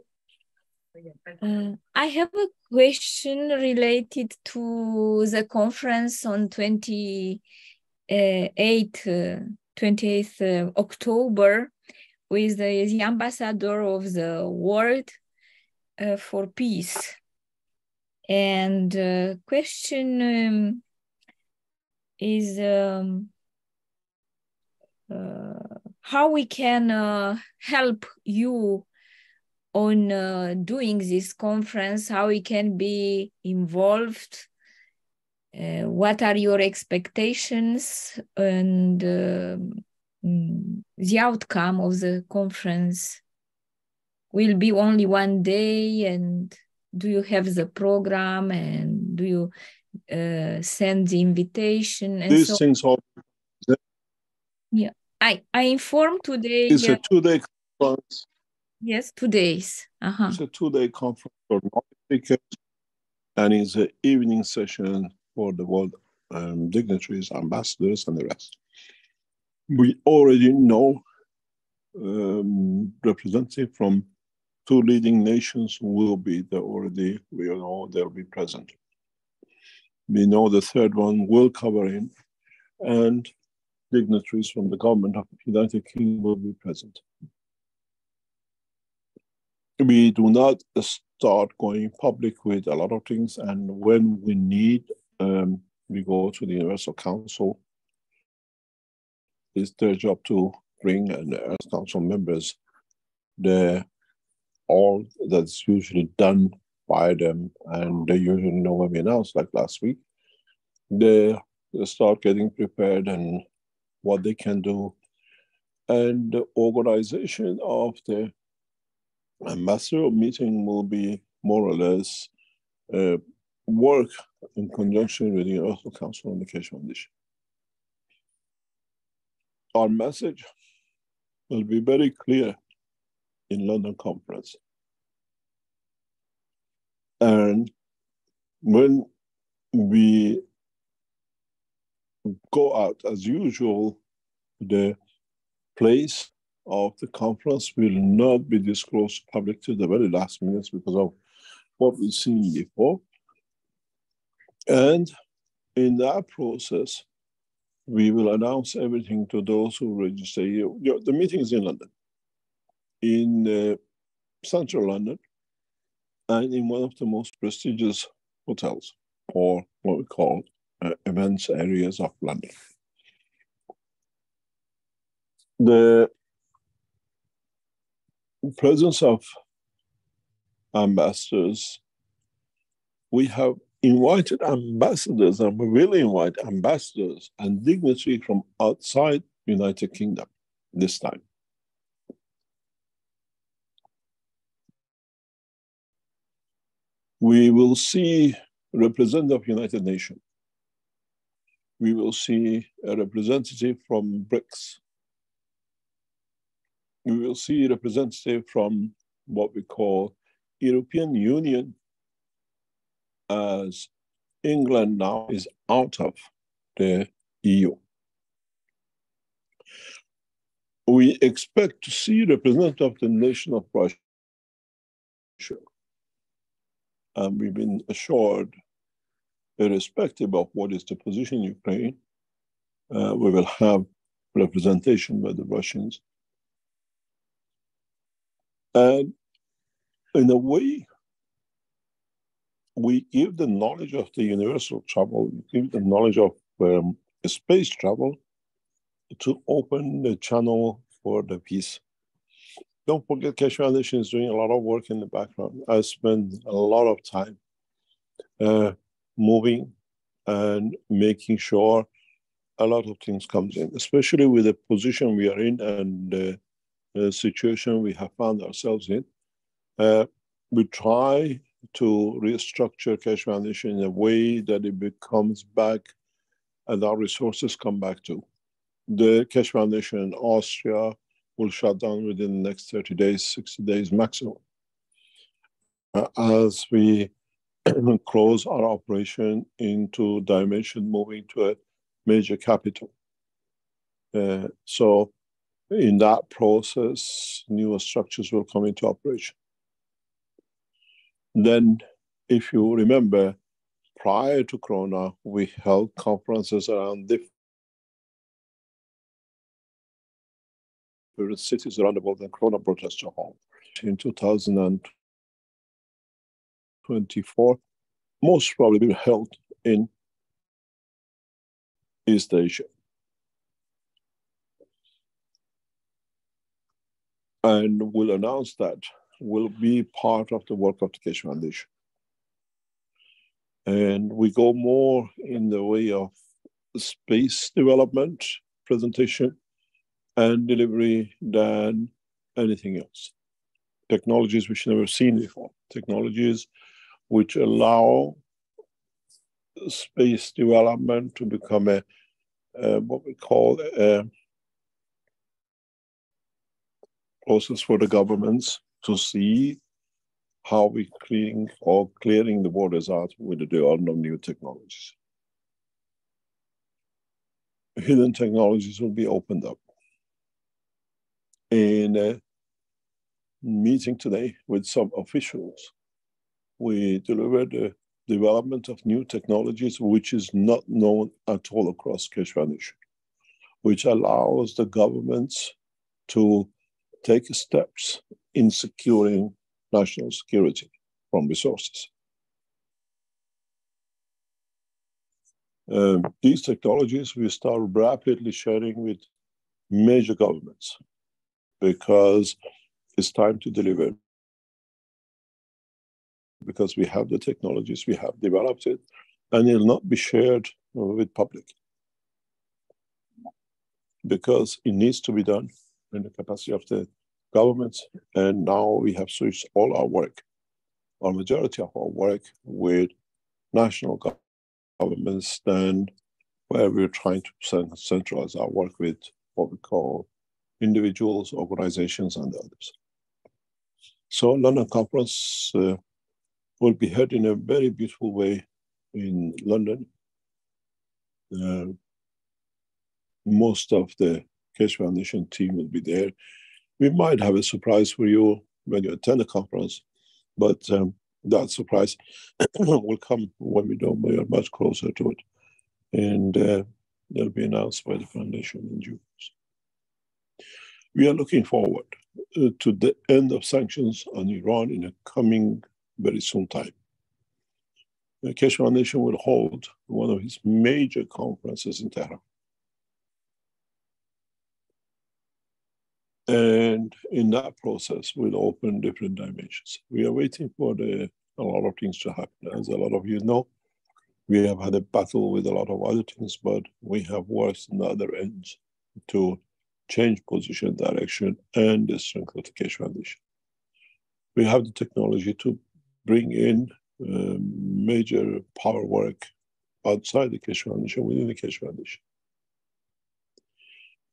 I have a question related to the conference on 28th October with the ambassador of the world for peace. And question is how we can help you on doing this conference, how we can be involved, what are your expectations, and the outcome of the conference will be only one day, and do you have the program, and do you send the invitation? And These things all. Yeah, I informed today. It's a 2-day conference. Yes, 2 days. It's a 2-day conference for non-speakers, and it's an evening session for the world dignitaries, ambassadors, and the rest. We already know representatives from 2 leading nations will be there already. We know they'll be present. We know the third one will cover in, and dignitaries from the government of the United Kingdom will be present. We do not start going public with a lot of things, and when we need, we go to the Universal Council. It's their job to bring, and the Earth Council members, all that's usually done by them, and they usually know when we announce, like last week, they start getting prepared and what they can do. And the organization of the ambassador meeting will be more or less work in conjunction with the Universal Council on the Keshe Foundation. Our message will be very clear in London conference. And when we go out, as usual, the place of the conference will not be disclosed public to the very last minutes because of what we've seen before. And in that process, we will announce everything to those who register. The meeting is in London, in central London, and in one of the most prestigious hotels, or what we call events areas of London. The presence of ambassadors, we have invited ambassadors, and we will invite ambassadors and dignitaries from outside United Kingdom this time. We will see a representative of United Nations. We will see a representative from BRICS. We will see a representative from what we call European Union, as England now is out of the EU. We expect to see representative of the nation of Russia. And we've been assured, irrespective of what is the position in Ukraine, we will have representation by the Russians. And in a way, we give the knowledge of the universal travel, we give the knowledge of space travel to open the channel for the peace. Don't forget, Keshe Foundation is doing a lot of work in the background. I spend a lot of time moving and making sure a lot of things comes in, especially with the position we are in and the situation we have found ourselves in. We try to restructure Keshe Foundation in a way that it becomes back and our resources come back to. The Keshe Foundation in Austria will shut down within the next 30 days, 60 days maximum. As we close our operation into dimension, moving to a major capital. So in that process, newer structures will come into operation. Then, if you remember, prior to Corona, we held conferences around different cities around the world, and Corona brought us to home. In 2024, most probably be held in East Asia. And we'll announce that will be part of the work of the Keshe Foundation. And we go more in the way of space development, presentation, and delivery than anything else. Technologies which never seen before, technologies which allow space development to become a what we call a process for the governments to see how we clearing the borders out with the development of new technologies. Hidden technologies will be opened up. In a meeting today with some officials, we delivered the development of new technologies which is not known at all across Keshe Foundation, which allows the governments to take steps in securing national security from resources. These technologies we start rapidly sharing with major governments because it's time to deliver. Because we have the technologies, we have developed it, and it will not be shared with public. Because it needs to be done in the capacity of the governments, and now we have switched all our work, or majority of our work, with national governments, than where we're trying to centralize our work with what we call individuals, organizations, and others. So London conference will be held in a very beautiful way in London. Most of the Keshe Foundation team will be there. We might have a surprise for you when you attend the conference, but that surprise will come when we are much closer to it. And they'll be announced by the foundation in due course. We are looking forward to the end of sanctions on Iran in a coming very soon time. The Keshe Foundation will hold one of its major conferences in Tehran. And in that process, we'll open different dimensions. We are waiting for a lot of things to happen. As a lot of you know, we have had a battle with a lot of other things, but we have worked on the other ends to change position, direction, and the strength of the Keshe Foundation. We have the technology to bring in major power work outside the Keshe Foundation, within the Keshe Foundation.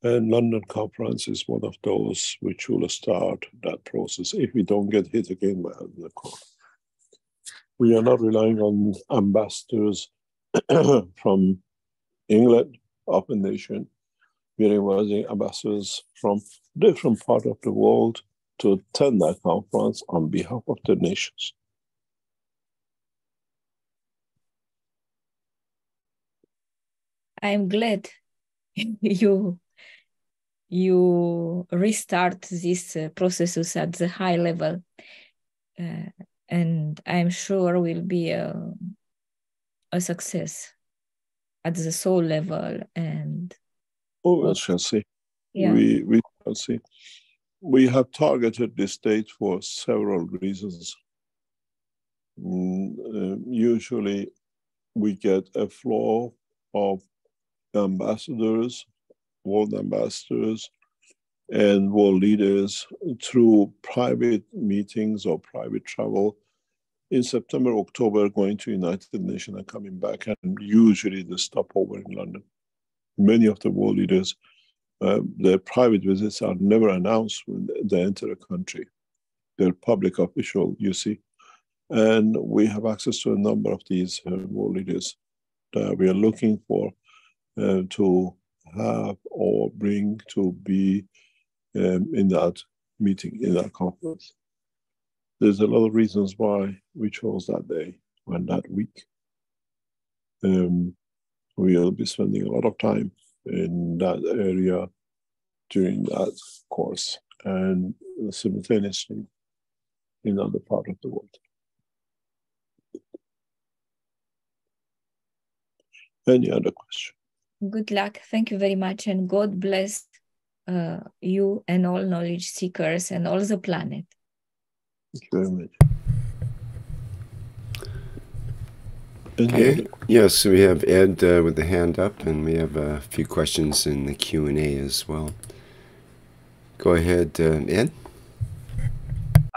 And London conference is one of those which will start that process if we don't get hit again by the corona. We are not relying on ambassadors from England, of the nation. We are inviting ambassadors from different parts of the world to attend that conference on behalf of the nations. I'm glad you you restart these processes at the high level. And I'm sure will be a success at the soul level. And we shall see. Yeah. We shall see. We have targeted this date for several reasons. Usually we get a flow of ambassadors, world ambassadors, and world leaders through private meetings or private travel. In September, October, going to United Nations and coming back, and usually the stopover in London. Many of the world leaders, their private visits are never announced when they enter a country. They're public official, you see. And we have access to a number of these world leaders that we are looking for to have or bring to be in that meeting, in that conference. There's a lot of reasons why we chose that day and that week. We'll be spending a lot of time in that area during that course and simultaneously in other part of the world. Any other question? Good luck. Thank you very much. And God bless you and all knowledge seekers and all the planet. Thank you very much. Okay. Yes, we have Ed with the hand up, and we have a few questions in the Q&A as well. Go ahead, Ed.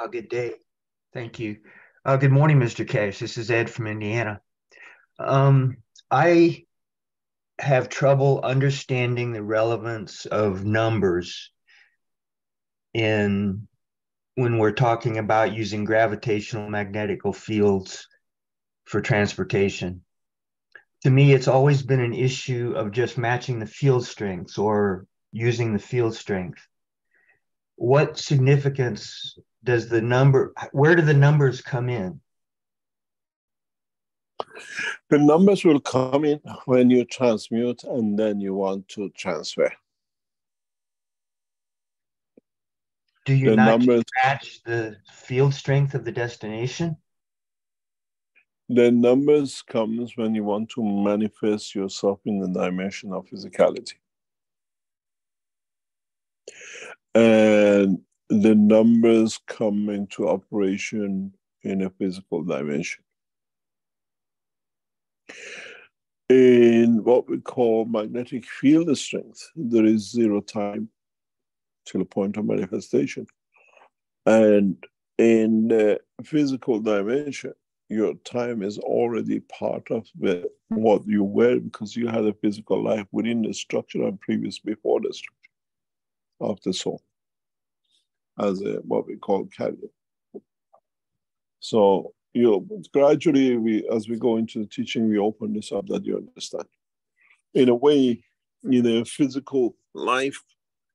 Good day. Thank you. Good morning, Mr. Keshe. This is Ed from Indiana. I have trouble understanding the relevance of numbers when we're talking about using gravitational magnetical fields for transportation. To me, it's always been an issue of just matching the field strengths or using the field strength. What significance does where do the numbers come in? The numbers will come in when you transmute and then you want to transfer. Do you not match the field strength of the destination? The numbers comes when you want to manifest yourself in the dimension of physicality. And the numbers come into operation in a physical dimension. In what we call magnetic field strength, there is zero time till a point of manifestation. And in the physical dimension, your time is already part of what you were because you had a physical life within the structure and before the structure of the soul as what we call carrier. So gradually, as we go into the teaching, we open this up that you understand. In a way, in a physical life,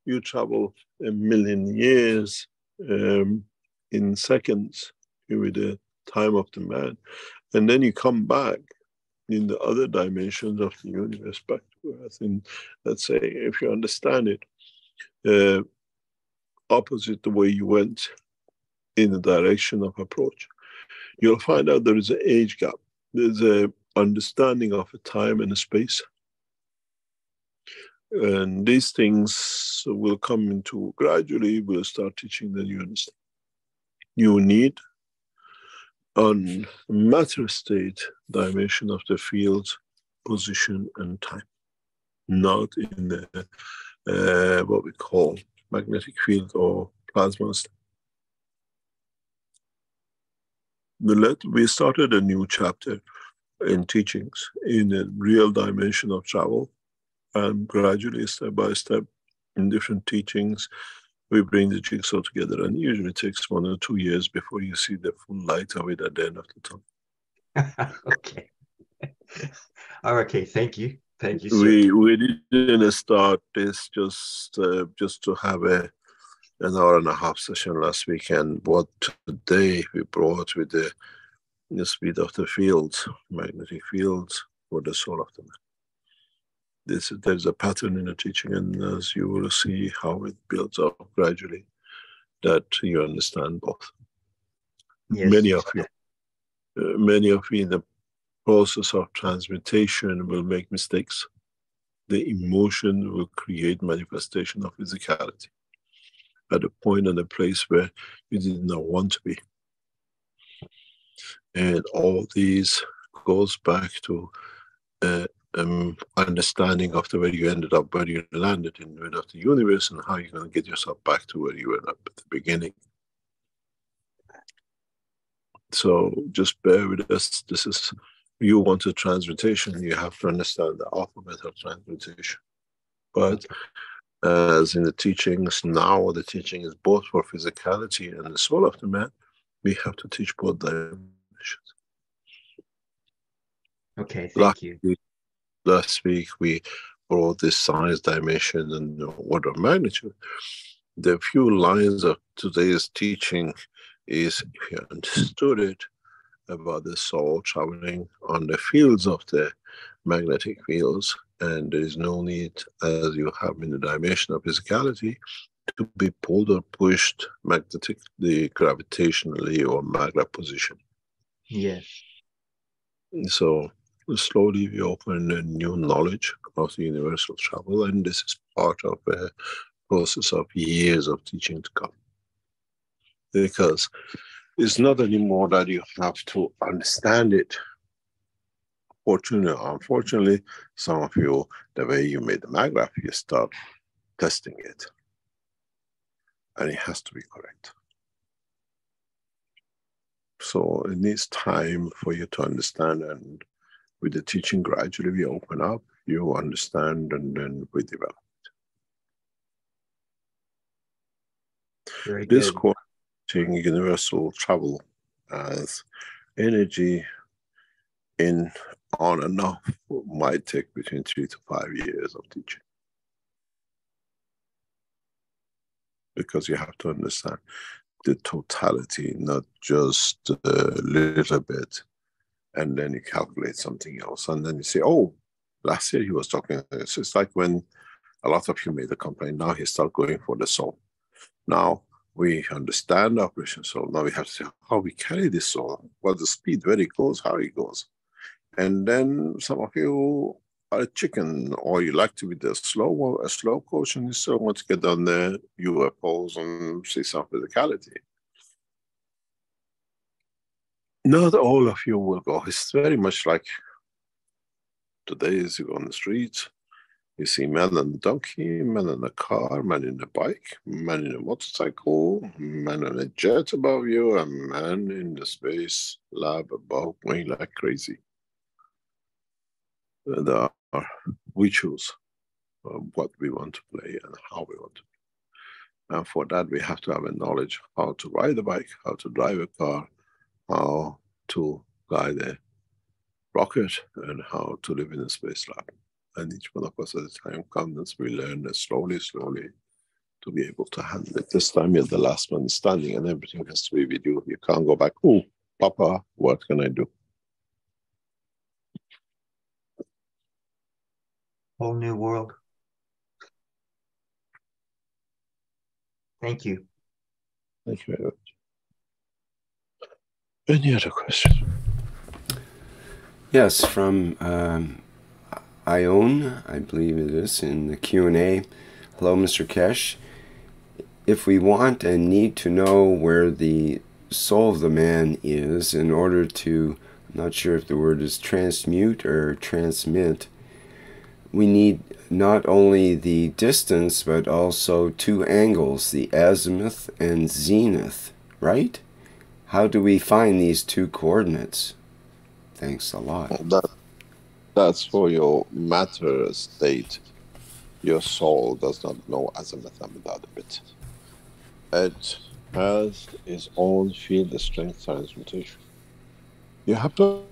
you travel 1,000,000 years in seconds with the time of the man. And then you come back in the other dimensions of the universe back to Earth. And let's say, if you understand it, opposite the way you went in the direction of approach, you'll find out there is an age gap. There's an understanding of a time and a space. And these things will come into gradually, we'll start teaching that you understand. You need on matter state dimension of the field, position, and time, not in the what we call magnetic field or plasma state. We started a new chapter in teachings in a real dimension of travel, and gradually, step by step, in different teachings, we bring the jigsaw together, and usually it takes 1 or 2 years before you see the full light of it at the end of the tunnel. Okay. Okay, thank you. Thank you, sir. We didn't start this just to have an hour and a half session last weekend. What today we brought with the speed of the fields, magnetic fields, for the soul of the man. there's a pattern in the teaching, and as you will see how it builds up gradually, that you understand both. Yes. Many of you in the process of transmutation will make mistakes. The emotion will create manifestation of physicality at a point and a place where you did not want to be. And all these goes back to understanding of the way you ended up, where you landed in the middle of the universe, and how you're going to get yourself back to where you were at the beginning. So just bear with us. This is, you want a transmutation, you have to understand the alphabet of transmutation. But as in the teachings now, the teaching is both for physicality and the soul of the man. We have to teach both dimensions. Okay, thank you. Last week we brought this size, dimension, and order of magnitude. The few lines of today's teaching is, if you understood it, about the soul traveling on the fields of the magnetic fields, and there is no need, as you have in the dimension of physicality, to be pulled or pushed magnetically, gravitationally, or magnet position. Yes. So slowly we open a new knowledge of the universal travel, and this is part of a process of years of teaching to come. Because it's not anymore that you have to understand it. Fortunately or unfortunately, some of you, the way you made the maggraph, you start testing it. And it has to be correct. So it needs time for you to understand, and with the teaching gradually we open up, you understand, and then we develop. Very This good. course teaching universal travel as energy in, on and off, might take between 3 to 5 years of teaching. Because you have to understand the totality, not just a little bit, and then you calculate something else, and then you say, oh, last year he was talking, it's like when a lot of you made a complaint, now he start going for the soul. Now we understand the operation soul, now we have to say how we carry this soul, what the speed, where it goes, how it goes. And then some of you are a chicken, or you like to be a slow coach, and you still want to get on the UFOs and see some physicality. Not all of you will go. It's very much like today, as you go on the streets, you see man on a donkey, man on a car, man in a bike, man in a motorcycle, man on a jet above you, and man in the space lab above going like crazy. We choose what we want to play and how we want to play. And for that, we have to have a knowledge how to ride a bike, how to drive a car, how to guide a rocket, and how to live in a space lab. And each one of us, as the time comes, we learn slowly to be able to handle it. This time you're the last one standing, and everything has to be with you. You can't go back, oh, Papa, what can I do? Whole new world. Thank you. Thank you very much. Any other questions? Yes, from Ione, I believe it is, in the Q&A. Hello, Mr. Keshe. If we want and need to know where the soul of the man is in order to, I'm not sure if the word is transmute or transmit, we need not only the distance, but also two angles, the azimuth and zenith, right? How do we find these two coordinates? Thanks a lot. That's for your matter state. Your soul does not know azimuth and without a bit. It has its own field strength transmutation. You have to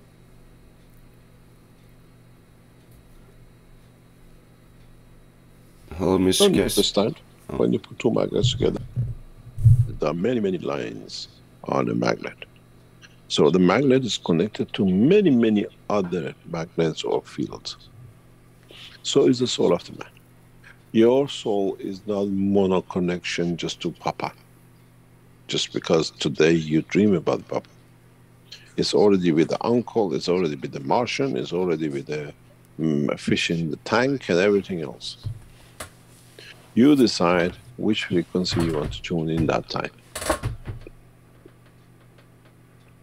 Hello, Mr. Keshe. understand when you put two magnets together, there are many lines on a magnet. So the magnet is connected to many other magnets or fields. So is the soul of the man. Your soul is not mono connection just to Papa. Just because today you dream about Papa. It's already with the uncle, it's already with the Martian, it's already with the fish in the tank and everything else. You decide which frequency you want to tune in that time.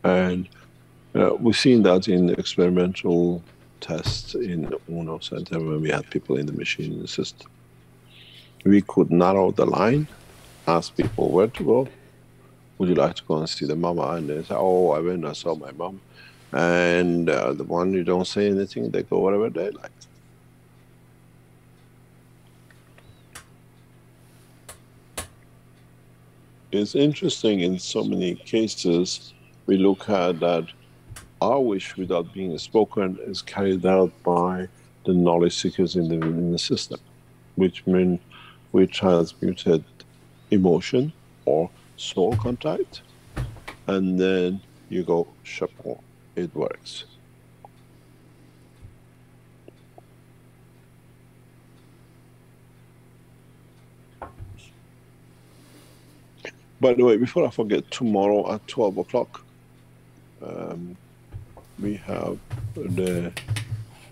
And we've seen that in experimental tests in UNO Center when we had people in the machine in the system. We could narrow the line, ask people where to go. Would you like to go and see the mama? And they say, oh, I went and I saw my mom. And the one who don't say anything, they go wherever they like. It's interesting in so many cases, we look at that our wish without being spoken is carried out by the knowledge seekers in the system, which means we transmuted emotion or soul contact, and then you go, chapeau, it works. By the way, before I forget, tomorrow at 12 o'clock, we have the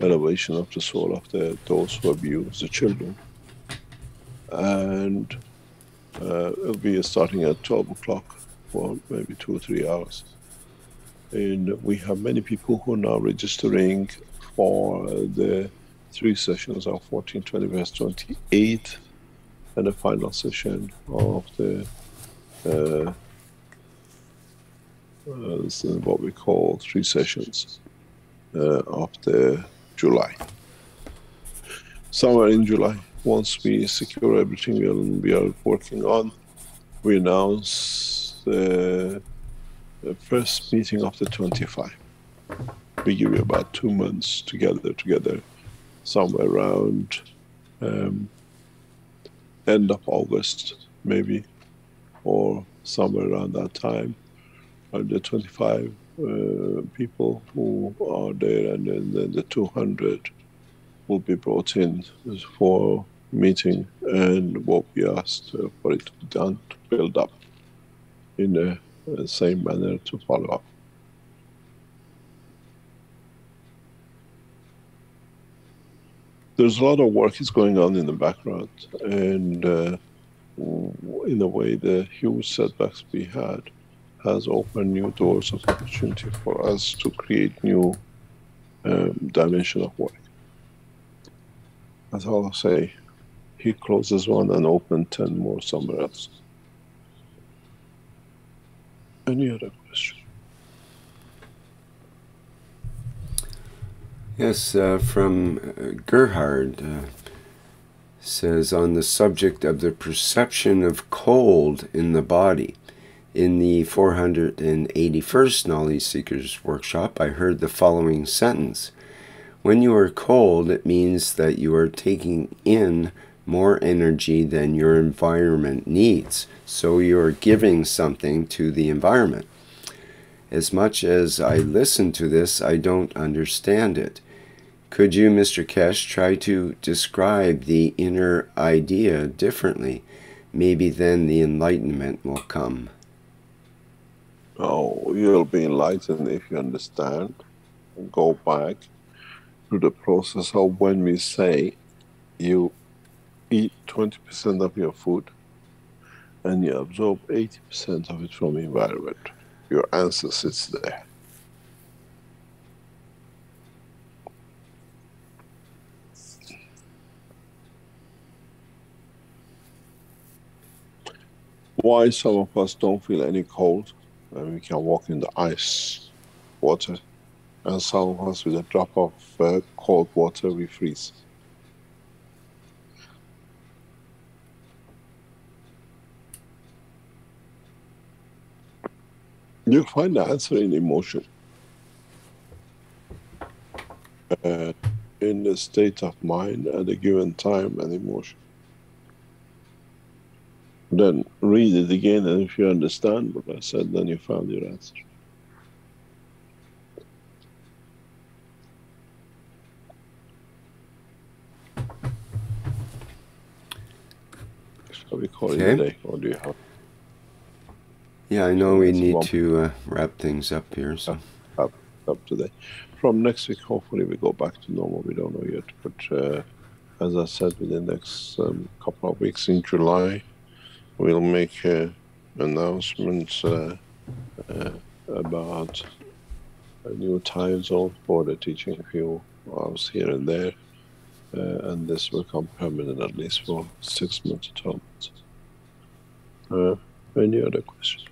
elevation of the soul of those who abuse the children. And it'll be starting at 12 o'clock for maybe 2 or 3 hours. And we have many people who are now registering for the 3 sessions of 14, 21st, 28, and the final session of the what we call 3 sessions of the July. Somewhere in July, once we secure everything we are working on, we announce the first meeting of the 25. We give you about 2 months together, somewhere around end of August, maybe, or somewhere around that time. The 25 people who are there, and then the 200 will be brought in for meeting, and what we asked for it to be done to build up in the same manner to follow up. There's a lot of work is going on in the background, and in a way the huge setbacks we had has opened new doors of opportunity for us to create new dimension of work. As I'll say, he closes one and opens 10 more somewhere else. Any other question? Yes, from Gerhard says, on the subject of the perception of cold in the body, in the 481st Knowledge Seekers workshop, I heard the following sentence. When you are cold, it means that you are taking in more energy than your environment needs, so you are giving something to the environment. As much as I listen to this, I don't understand it. Could you, Mr. Keshe, try to describe the inner idea differently? Maybe then the enlightenment will come. Oh, you'll be enlightened if you understand and go back to the process of when we say you eat 20% of your food and you absorb 80% of it from the environment. Your answer sits there. Why some of us don't feel any cold and we can walk in the ice water, and some of us with a drop of cold water we freeze. You'll find the answer in emotion, in the state of mind at a given time and emotion. Then read it again, and if you understand what I said, then you found your answer. Shall we call it a Okay. day, or do you have? Yeah, I know we That's need one to wrap things up here. So up today. From next week, hopefully we go back to normal. We don't know yet, but as I said, within the next couple of weeks in July, we'll make announcements about a new time zone for the teaching, a few hours here and there, and this will come permanent at least for 6 months to 12 months. Any other questions?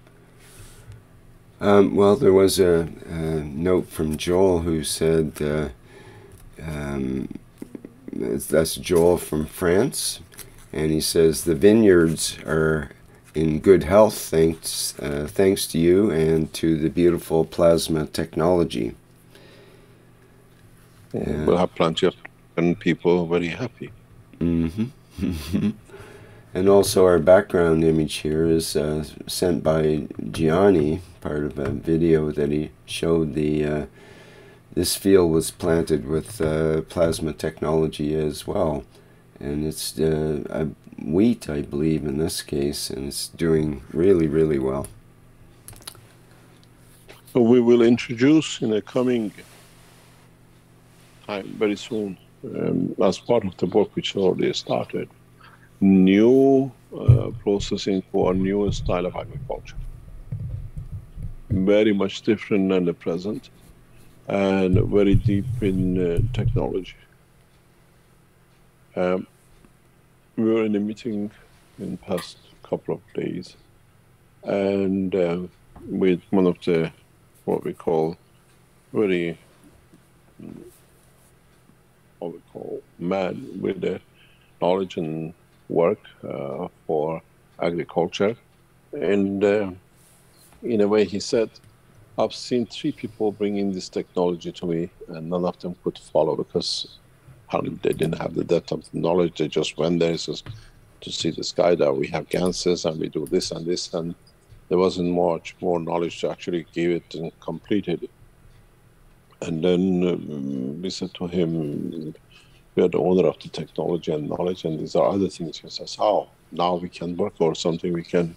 well, there was a note from Joel who said, that's Joel from France, and he says the vineyards are in good health thanks to you and to the beautiful plasma technology. We'll have plenty of people very happy. Mm-hmm. And also our background image here is sent by Gianni, part of a video that he showed. This field was planted with plasma technology as well, and it's wheat, I believe, in this case, and it's doing really, really well. So we will introduce in the coming time, very soon, as part of the work which already started, new processing for a new style of agriculture. Very much different than the present, and very deep in technology. We were in a meeting in the past couple of days, and with one of the, what we call man with the knowledge and work for agriculture. And in a way, he said, I've seen 3 people bringing this technology to me, and none of them could follow because apparently they didn't have the depth of knowledge. They just went there to see the sky, that we have ganses and we do this and this, and there wasn't much more knowledge to actually give it and complete it. And then we said to him, we are the owner of the technology and knowledge, and these are other things. He says, how? Now we can work or something, we can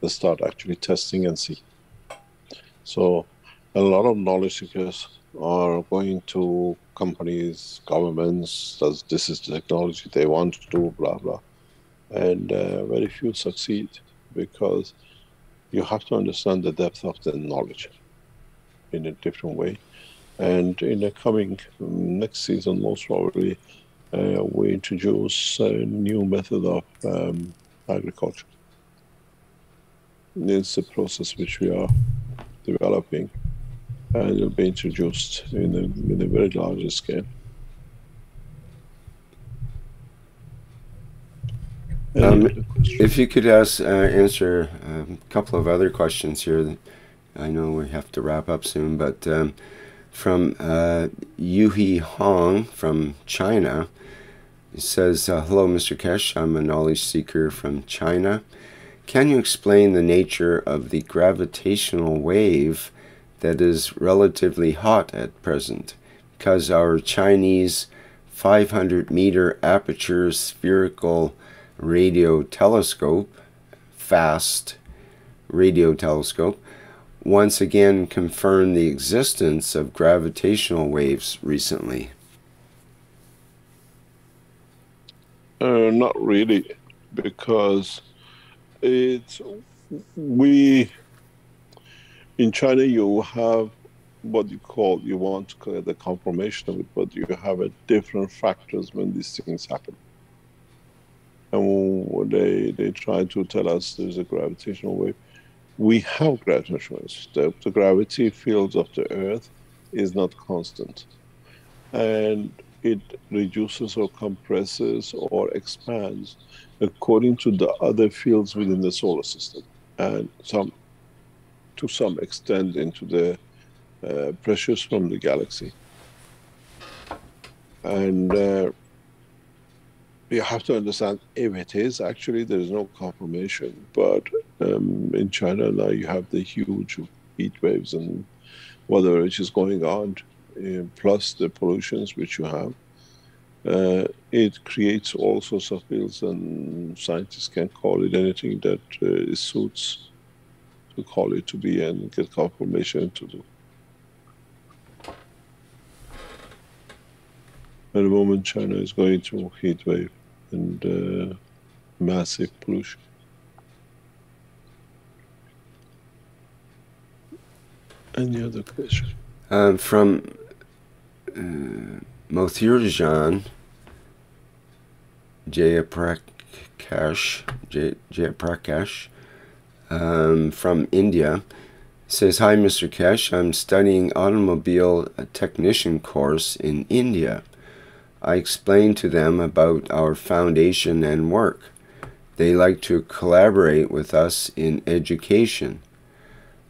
start actually testing and see. So a lot of knowledge seekers are going to companies, governments, this is the technology they want to do, blah, blah. And very few succeed, because you have to understand the depth of the knowledge in a different way. And in the coming next season, most probably, we introduce a new method of agriculture. It's a process which we are developing, and it will be introduced in a very large scale. If you could answer a couple of other questions here. I know we have to wrap up soon, but from Yuhi Hong from China, he says, hello, Mr. Keshe. I'm a knowledge seeker from China. Can you explain the nature of the gravitational wave that is relatively hot at present? Because our Chinese 500-meter aperture spherical radio telescope, FAST radio telescope, once again confirmed the existence of gravitational waves recently. Not really, because in China you have what you want to call the confirmation of it, but you have a different factors when these things happen. And they try to tell us there's a gravitational wave. We have gravitational waves. The gravity fields of the Earth is not constant, and it reduces or compresses or expands according to the other fields within the solar system, and to some extent into the pressures from the galaxy. And you have to understand, if it is, actually there is no confirmation, but in China now you have the huge heat waves and whatever which is going on, plus the pollutions which you have. It creates all sorts of fields, and scientists can call it anything that it suits to call it to be and get confirmation to do. At the moment, China is going through heat wave and massive pollution. Any other question? From Mothirjan Jayaprakash from India says, "Hi, Mr. Keshe. I'm studying automobile technician course in India. I explained to them about our foundation and work. They like to collaborate with us in education.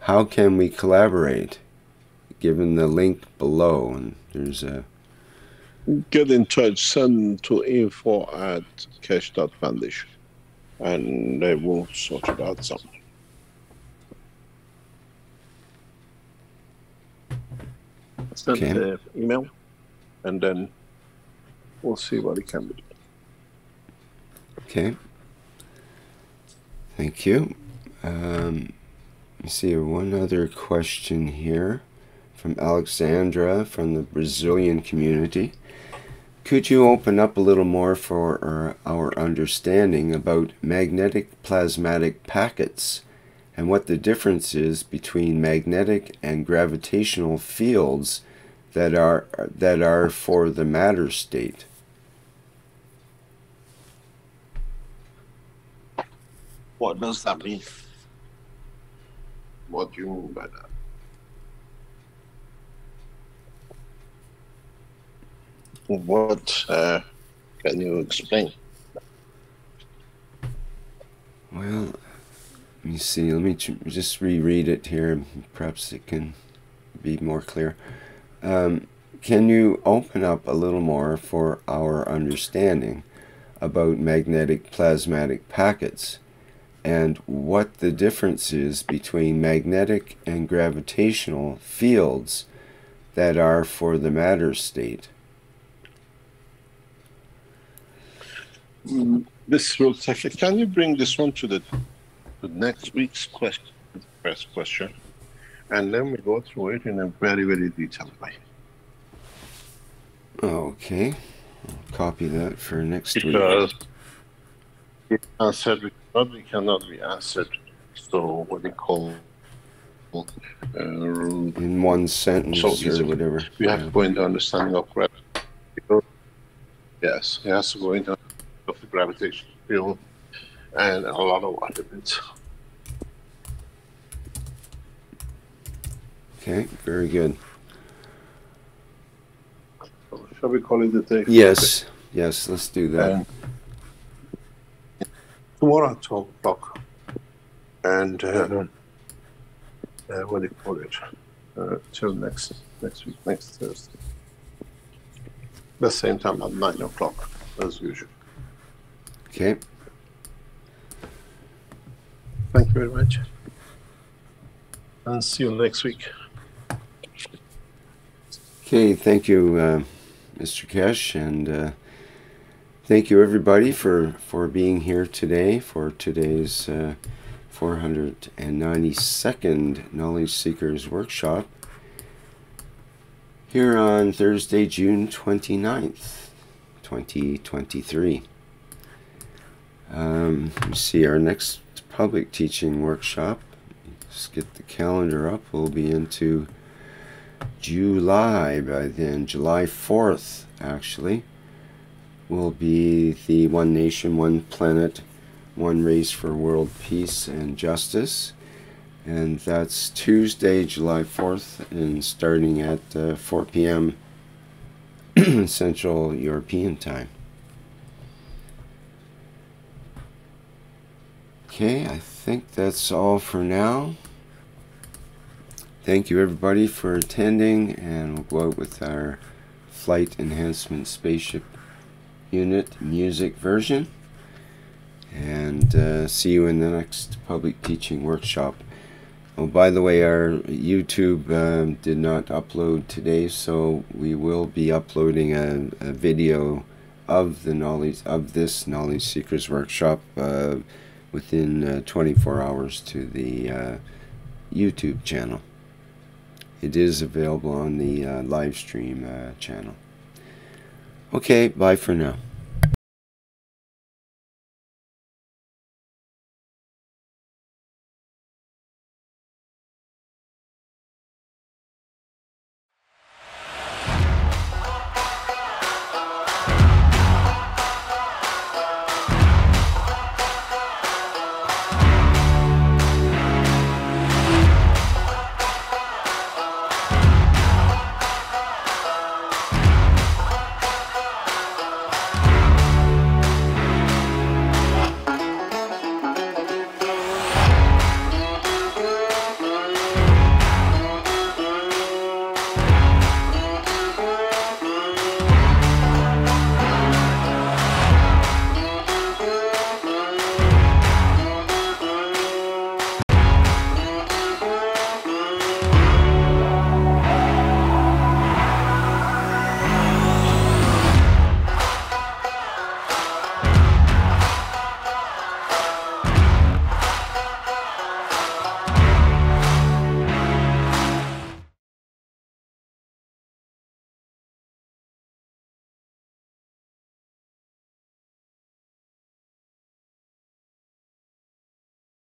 How can we collaborate?" Given the link below, and there's a... Get in touch, send to info@keshe.foundation, and they will sort it out some. Send the email, and then we'll see what it can be. Okay. Thank you. Let me see one other question here from Alexandra from the Brazilian community. Could you open up a little more for our understanding about magnetic plasmatic packets and what the difference is between magnetic and gravitational fields that are for the matter state? What does that mean? What do you mean by that? What can you explain? Well, let me see. Let me just reread it here. Perhaps it can be more clear. Can you open up a little more for our understanding about magnetic plasmatic packets and what the difference is between magnetic and gravitational fields that are for the matter state? This will take it. Can you bring this one to the next week's question, first question, and then we go through it in a very, very detailed way. Okay, I'll copy that for next week. Because it answered, we cannot be answered. So what they call in one sentence or whatever. We have to go into understanding of gravity. Yes, it has to go into of the gravitational field and a lot of other bits. Okay, very good. Shall we call it a day? Yes, yes, let's do that. Tomorrow at 12 o'clock. And what do you call it? Till next week, next Thursday. The same time at 9 o'clock, as usual. Okay. Thank you very much. And see you next week. Okay, thank you, Mr. Keshe, and thank you everybody for being here today for today's 492nd Knowledge Seekers Workshop here on Thursday, June 29th, 2023. Let me see, our next public teaching workshop, let's get the calendar up, we'll be into July by then. July 4th, actually, will be the One Nation, One Planet, One Race for World Peace and Justice. And that's Tuesday, July 4th, and starting at 4 p.m. Central European Time. Okay, I think that's all for now. Thank you everybody for attending, and we'll go out with our Flight Enhancement Spaceship Unit music version. And see you in the next public teaching workshop. Oh, by the way, our YouTube did not upload today, so we will be uploading a video of the knowledge of this Knowledge Seekers workshop within 24 hours to the YouTube channel. It is available on the live stream channel. Okay, bye for now.